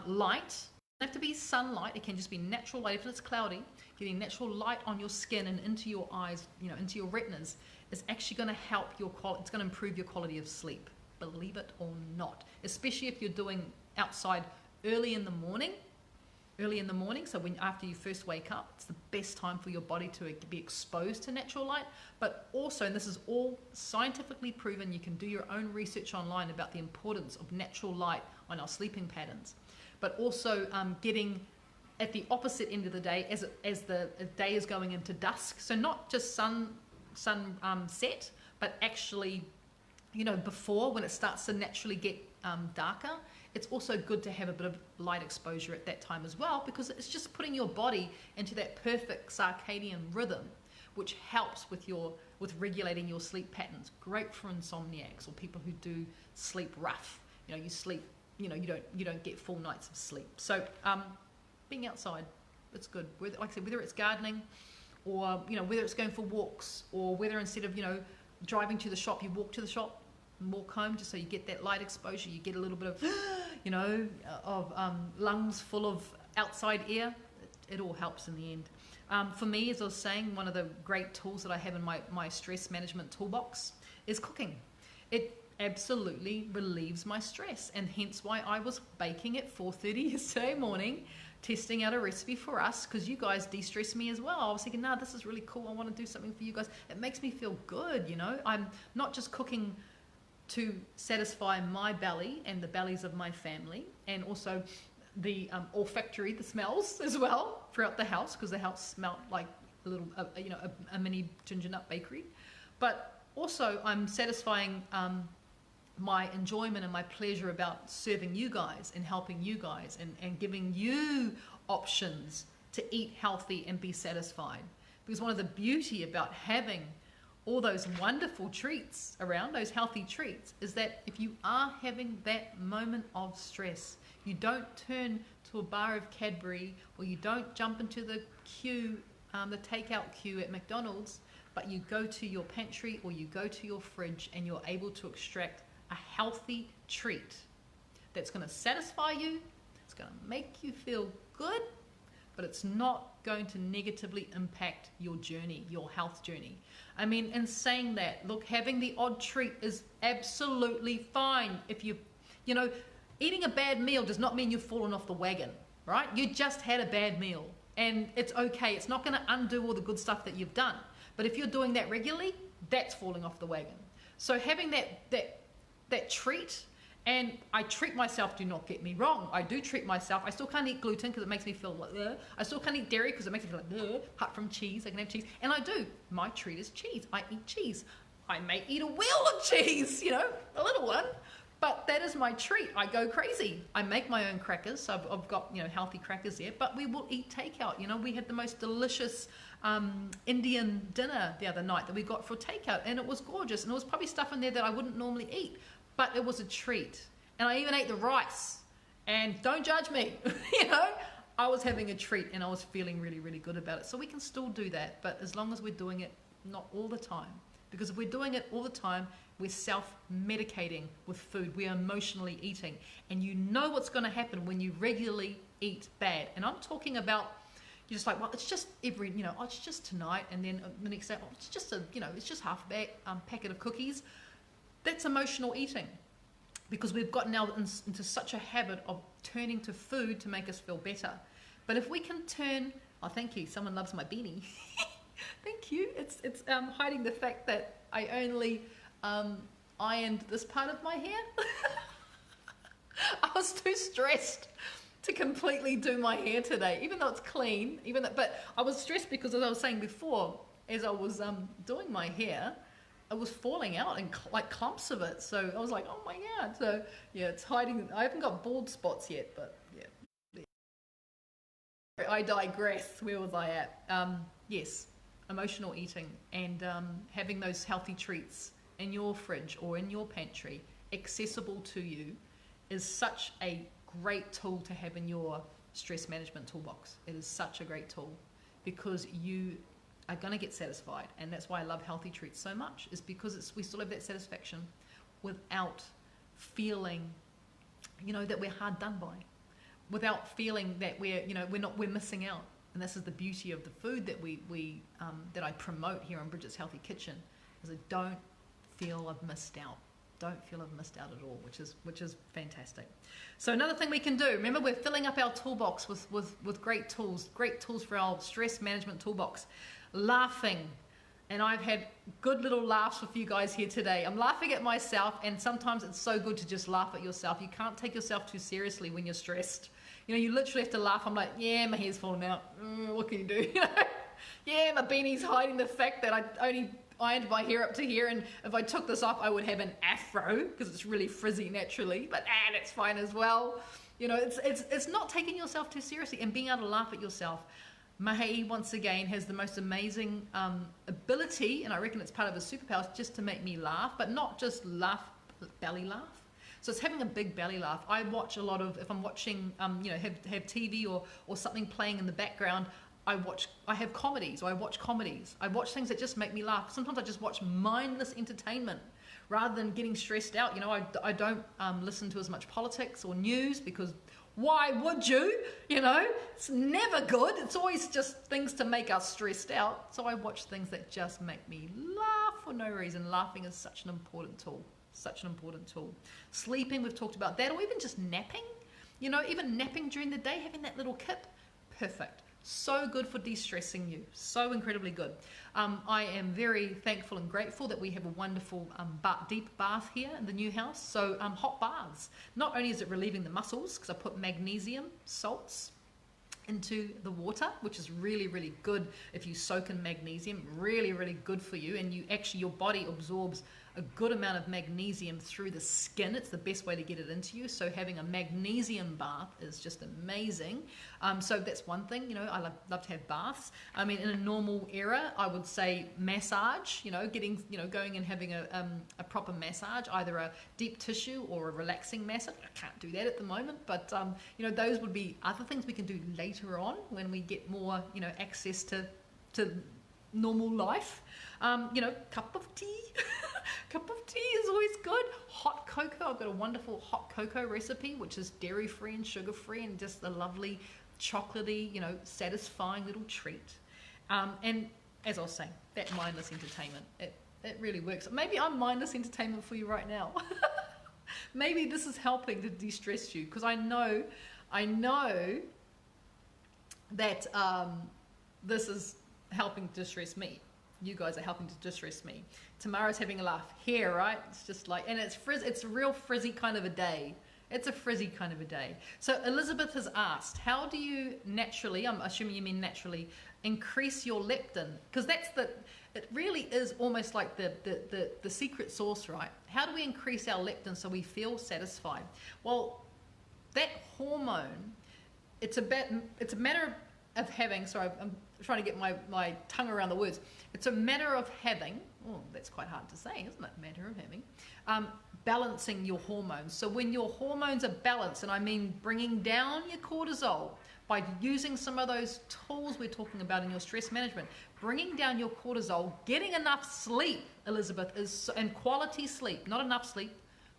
light, it doesn't have to be sunlight, it can just be natural light. If it's cloudy, getting natural light on your skin and into your eyes, into your retinas, is actually going to help it's going to improve your quality of sleep, believe it or not. Especially if you're doing outside early in the morning. So after you first wake up, it's the best time for your body to be exposed to natural light. But also, and this is all scientifically proven, you can do your own research online about the importance of natural light on our sleeping patterns. But also getting at the opposite end of the day as the day is going into dusk. So not just sunset, but actually, before, when it starts to naturally get darker. It's also good to have a bit of light exposure at that time as well, because it's just putting your body into that perfect circadian rhythm, which helps with regulating your sleep patterns. Great for insomniacs or people who do sleep rough. You sleep, you don't get full nights of sleep. So being outside, it's good. Like I said, whether it's gardening or whether it's going for walks, or whether instead of driving to the shop, you walk to the shop and walk home, just so you get that light exposure, you get a little bit of lungs full of outside air. It all helps in the end. For me, as I was saying, one of the great tools that I have in my stress management toolbox is cooking. It absolutely relieves my stress, and hence why I was baking at 4:30 yesterday morning, testing out a recipe for us, because you guys de-stress me as well. I was thinking, this is really cool, I want to do something for you guys. It makes me feel good. I'm not just cooking to satisfy my belly and the bellies of my family, and also the olfactory, the smells as well throughout the house, because the house smelled like a little a mini ginger nut bakery. But also I'm satisfying my enjoyment and my pleasure about serving you guys and helping you guys and giving you options to eat healthy and be satisfied. Because one of the beauty about having all those wonderful treats around, those healthy treats, is that if you are having that moment of stress, you don't turn to a bar of Cadbury, or you don't jump into the queue, the takeout queue at McDonald's, but you go to your pantry or you go to your fridge and you're able to extract a healthy treat that's going to satisfy you, it's going to make you feel good, but it's not going to negatively impact your journey, your health journey. I mean, in saying that, look, having the odd treat is absolutely fine. If you know, eating a bad meal does not mean you've fallen off the wagon, right? You just had a bad meal and it's okay. It's not going to undo all the good stuff that you've done. But if you're doing that regularly, that's falling off the wagon. So having that treat, and I treat myself, do not get me wrong, I do treat myself. I still can't eat gluten because it makes me feel like, ugh. I still can't eat dairy because it makes me feel like, ugh. Apart from cheese, I can have cheese. And I do. My treat is cheese. I eat cheese. I may eat a wheel of cheese, you know, a little one. But that is my treat. I go crazy. I make my own crackers. So I've got, you know, healthy crackers there. But we will eat takeout. You know, we had the most delicious Indian dinner the other night that we got for takeout. And it was gorgeous. And there was probably stuff in there that I wouldn't normally eat. But it was a treat. And I even ate the rice. And don't judge me. You know, I was having a treat and I was feeling really, really good about it. So we can still do that. But as long as we're doing it not all the time. Because if we're doing it all the time, we're self-medicating with food. We're emotionally eating. And you know what's going to happen when you regularly eat bad. And I'm talking about, you're just like, well, it's just every, you know, oh, it's just tonight. And then the next day, oh, it's just a, you know, it's just half a packet of cookies. That's emotional eating. Because we've gotten now into such a habit of turning to food to make us feel better. But if we can turn, oh, thank you. Someone loves my beanie. Thank you. It's hiding the fact that I only ironed this part of my hair. I was too stressed to completely do my hair today, even though it's clean. But I was stressed because, as I was saying before, as I was doing my hair, it was falling out in like clumps of it. So I was like, oh my God. So yeah, it's hiding. I haven't got bald spots yet, but yeah. I digress. Where was I at? Yes. Emotional eating and having those healthy treats in your fridge or in your pantry accessible to you is such a great tool to have in your stress management toolbox. It is such a great tool because you are going to get satisfied, and that's why I love healthy treats so much, is because we still have that satisfaction without feeling, you know, that we're hard done by, without feeling that we're missing out. And this is the beauty of the food that that I promote here on Bridget's Healthy Kitchen, is I don't feel I've missed out. Don't feel I've missed out at all, which is fantastic. So another thing we can do, remember, we're filling up our toolbox with great tools for our stress management toolbox. Laughing. And I've had good little laughs with you guys here today. I'm laughing at myself, and sometimes it's so good to just laugh at yourself. You can't take yourself too seriously when you're stressed. You know, you literally have to laugh. I'm like, yeah, my hair's falling out. What can you do? You know? Yeah, my beanie's hiding the fact that I only ironed my hair up to here, and if I took this off, I would have an afro because it's really frizzy naturally. But that's fine as well. You know, it's not taking yourself too seriously and being able to laugh at yourself. Mahei, once again, has the most amazing ability, and I reckon it's part of his superpowers, just to make me laugh, but not just laugh, belly laugh. So it's having a big belly laugh. I watch a lot of, if I'm watching, have TV or something playing in the background, I have comedies, or I watch comedies. I watch things that just make me laugh. Sometimes I just watch mindless entertainment rather than getting stressed out. You know, I don't listen to as much politics or news because why would you? You know, it's never good. It's always just things to make us stressed out. So I watch things that just make me laugh for no reason. Laughing is such an important tool. Such an important tool. Sleeping, we've talked about that, or even just napping. You know, even napping during the day, having that little kip, perfect. So good for de-stressing you. So incredibly good. I am very thankful and grateful that we have a wonderful deep bath here in the new house. So hot baths. Not only is it relieving the muscles, because I put magnesium salts into the water, which is really, really good if you soak in magnesium. Really, really good for you. And you actually, your body absorbs a good amount of magnesium through the skin. It's the best way to get it into you. So having a magnesium bath is just amazing. So that's one thing, you know, I love to have baths. I mean, in a normal era, I would say massage, you know, getting, you know, going and having a proper massage, either a deep tissue or a relaxing massage. I can't do that at the moment, but, you know, those would be other things we can do later on when we get more, you know, access to normal life. You know, cup of tea. Cup of tea is always good. Hot cocoa. I've got a wonderful hot cocoa recipe, which is dairy-free and sugar-free and just a lovely chocolatey, you know, satisfying little treat. And as I was saying, that mindless entertainment, it really works. Maybe I'm mindless entertainment for you right now. Maybe this is helping to de-stress you, because I know that this is helping to distress me. You guys are helping to distress me. Tamara's having a laugh here, right? It's just like, and it's a real frizzy kind of a day. It's a frizzy kind of a day. So Elizabeth has asked, how do you naturally, I'm assuming you mean naturally, increase your leptin? Because it really is almost like the secret sauce, right? How do we increase our leptin so we feel satisfied? Well, that hormone, it's a matter of having, sorry, I'm trying to get my tongue around the words. It's a matter of having, oh, that's quite hard to say, isn't it? Matter of having, balancing your hormones. So when your hormones are balanced, and I mean bringing down your cortisol by using some of those tools we're talking about in your stress management, bringing down your cortisol, getting enough sleep, Elizabeth, and quality sleep, not enough sleep,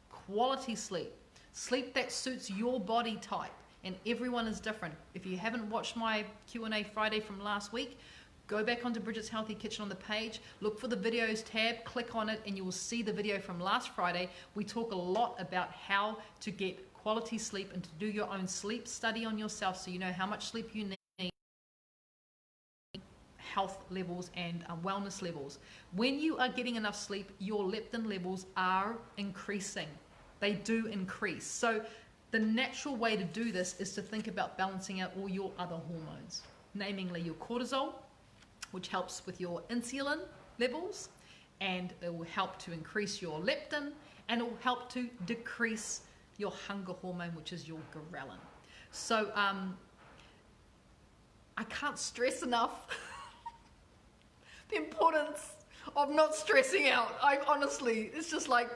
quality sleep, sleep that suits your body type. And everyone is different. If you haven't watched my Q&A Friday from last week, go back onto Bridget's Healthy Kitchen on the page, look for the videos tab, click on it, and you will see the video from last Friday. We talk a lot about how to get quality sleep and to do your own sleep study on yourself so you know how much sleep you need, health levels and wellness levels. When you are getting enough sleep, your leptin levels are increasing. They do increase. So the natural way to do this is to think about balancing out all your other hormones, namely your cortisol, which helps with your insulin levels, and it will help to increase your leptin, and it will help to decrease your hunger hormone, which is your ghrelin. So I can't stress enough the importance of not stressing out. I honestly, it's just like,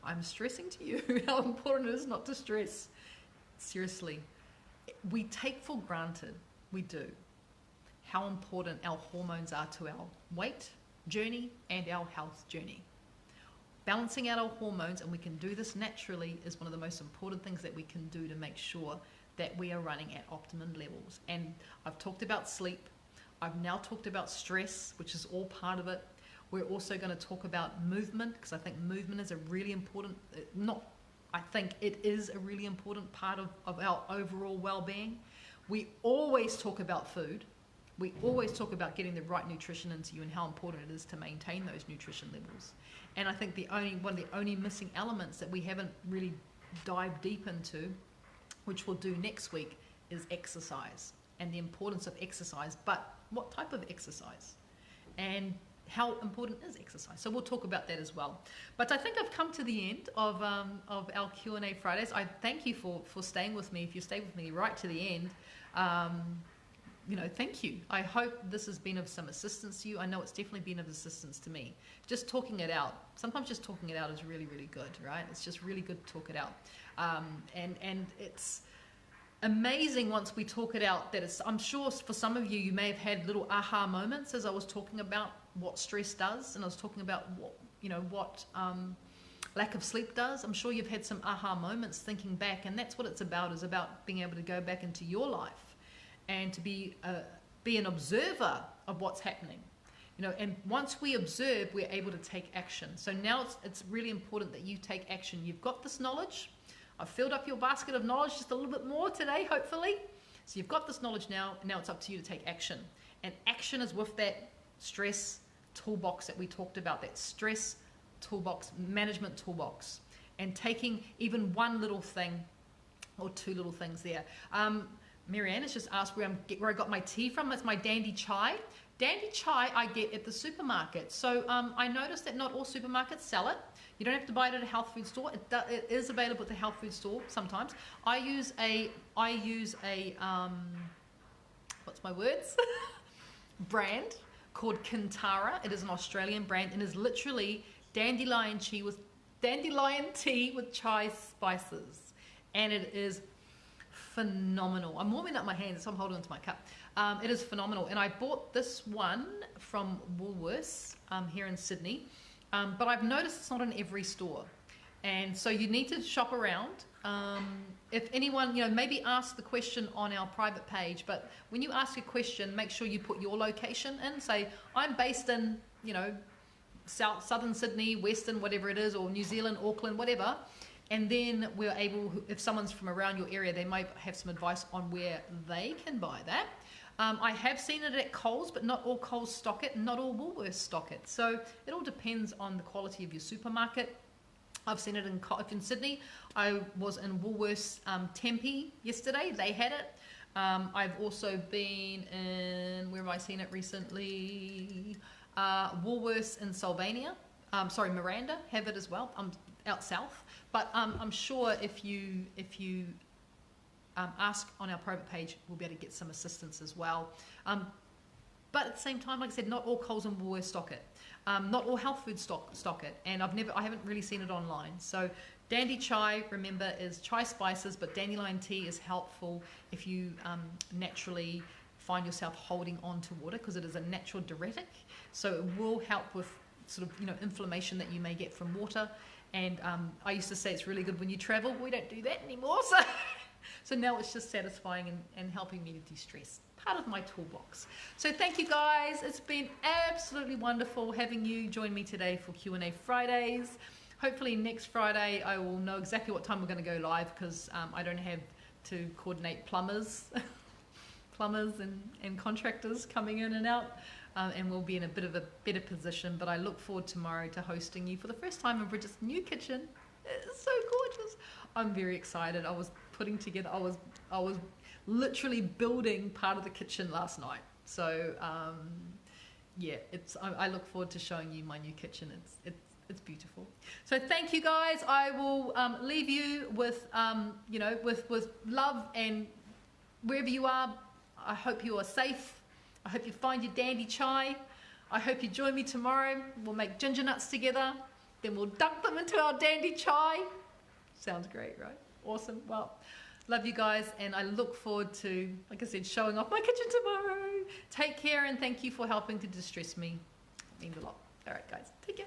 I'm stressing to you how important it is not to stress. Seriously, we take for granted, we do, how important our hormones are to our weight journey and our health journey. Balancing out our hormones, and we can do this naturally, is one of the most important things that we can do to make sure that we are running at optimum levels. And I've talked about sleep. I've now talked about stress, which is all part of it. We're also going to talk about movement, because I think movement is a really important, I think it is a really important part of our overall well-being. We always talk about food. We always talk about getting the right nutrition into you and how important it is to maintain those nutrition levels. And I think one of the only missing elements that we haven't really dived deep into, which we'll do next week, is exercise and the importance of exercise. But what type of exercise? And how important is exercise? So we'll talk about that as well. But I think I've come to the end of our Q&A Fridays. I thank you for staying with me. If you stayed with me right to the end, you know, thank you. I hope this has been of some assistance to you. I know it's definitely been of assistance to me. Just talking it out. Sometimes just talking it out is really, really good, right? It's just really good to talk it out. And it's amazing once we talk it out that it's, I'm sure for some of you, you may have had little aha moments as I was talking about what stress does, and I was talking about what lack of sleep does. I'm sure you've had some aha moments thinking back, and that's what it's about, is about being able to go back into your life and to be an observer of what's happening. You know, and once we observe, we're able to take action. So now it's really important that you take action. You've got this knowledge. I've filled up your basket of knowledge just a little bit more today, hopefully. So you've got this knowledge now, and now it's up to you to take action. And action is with that stress toolbox that we talked about, that stress toolbox, management toolbox, and taking even one little thing or two little things there. Marianne has just asked where I got my tea from. That's my Dandy Chai. Dandy Chai I get at the supermarket. So I noticed that not all supermarkets sell it. You don't have to buy it at a health food store. It is available at the health food store sometimes. I use a what's my words? brand called Kintara. It is an Australian brand and is literally dandelion tea with chai spices, and it is phenomenal. I'm warming up my hands, so I'm holding onto my cup. It is phenomenal, and I bought this one from Woolworths here in Sydney, but I've noticed it's not in every store, and so you need to shop around. If anyone, maybe ask the question on our private page, but when you ask a question, make sure you put your location in. Say, I'm based in, southern Sydney, Western, whatever it is, or New Zealand, Auckland, whatever. And then we're able, if someone's from around your area, they might have some advice on where they can buy that. I have seen it at Coles, but not all Coles stock it, and not all Woolworths stock it. So it all depends on the quality of your supermarket. I've seen it in Sydney. I was in Woolworths Tempe yesterday. They had it. I've also been in, where have I seen it recently? Woolworths in Sylvania. Miranda have it as well. Out south. But I'm sure if you ask on our private page, we'll be able to get some assistance as well. But at the same time, like I said, not all Coles and Woolworths stock it. Not all health food stock it, and I haven't really seen it online. So Dandy Chai, remember, is chai spices, but dandelion tea is helpful if you naturally find yourself holding on to water, because it is a natural diuretic. So it will help with sort of inflammation that you may get from water. And I used to say it's really good when you travel. We don't do that anymore. So now it's just satisfying and helping me to de-stress. Part of my toolbox. So thank you guys. It's been absolutely wonderful having you join me today for Q&A Fridays. Hopefully next Friday I will know exactly what time we're going to go live, because I don't have to coordinate plumbers and contractors coming in and out. And we'll be in a bit of a better position. But I look forward tomorrow to hosting you for the first time in Bridget's new kitchen. It's so gorgeous. I'm very excited. I was literally building part of the kitchen last night. So yeah, I look forward to showing you my new kitchen. It's beautiful. So thank you guys. I will leave you with with love, and wherever you are, I hope you are safe. I hope you find your dandy chai. I hope you join me tomorrow. We'll make ginger nuts together. Then we'll dunk them into our dandy chai. Sounds great, right? Awesome. Well, love you guys, and I look forward to, like I said, showing off my kitchen tomorrow. Take care, and thank you for helping to distress me. It means a lot. All right, guys. Take care.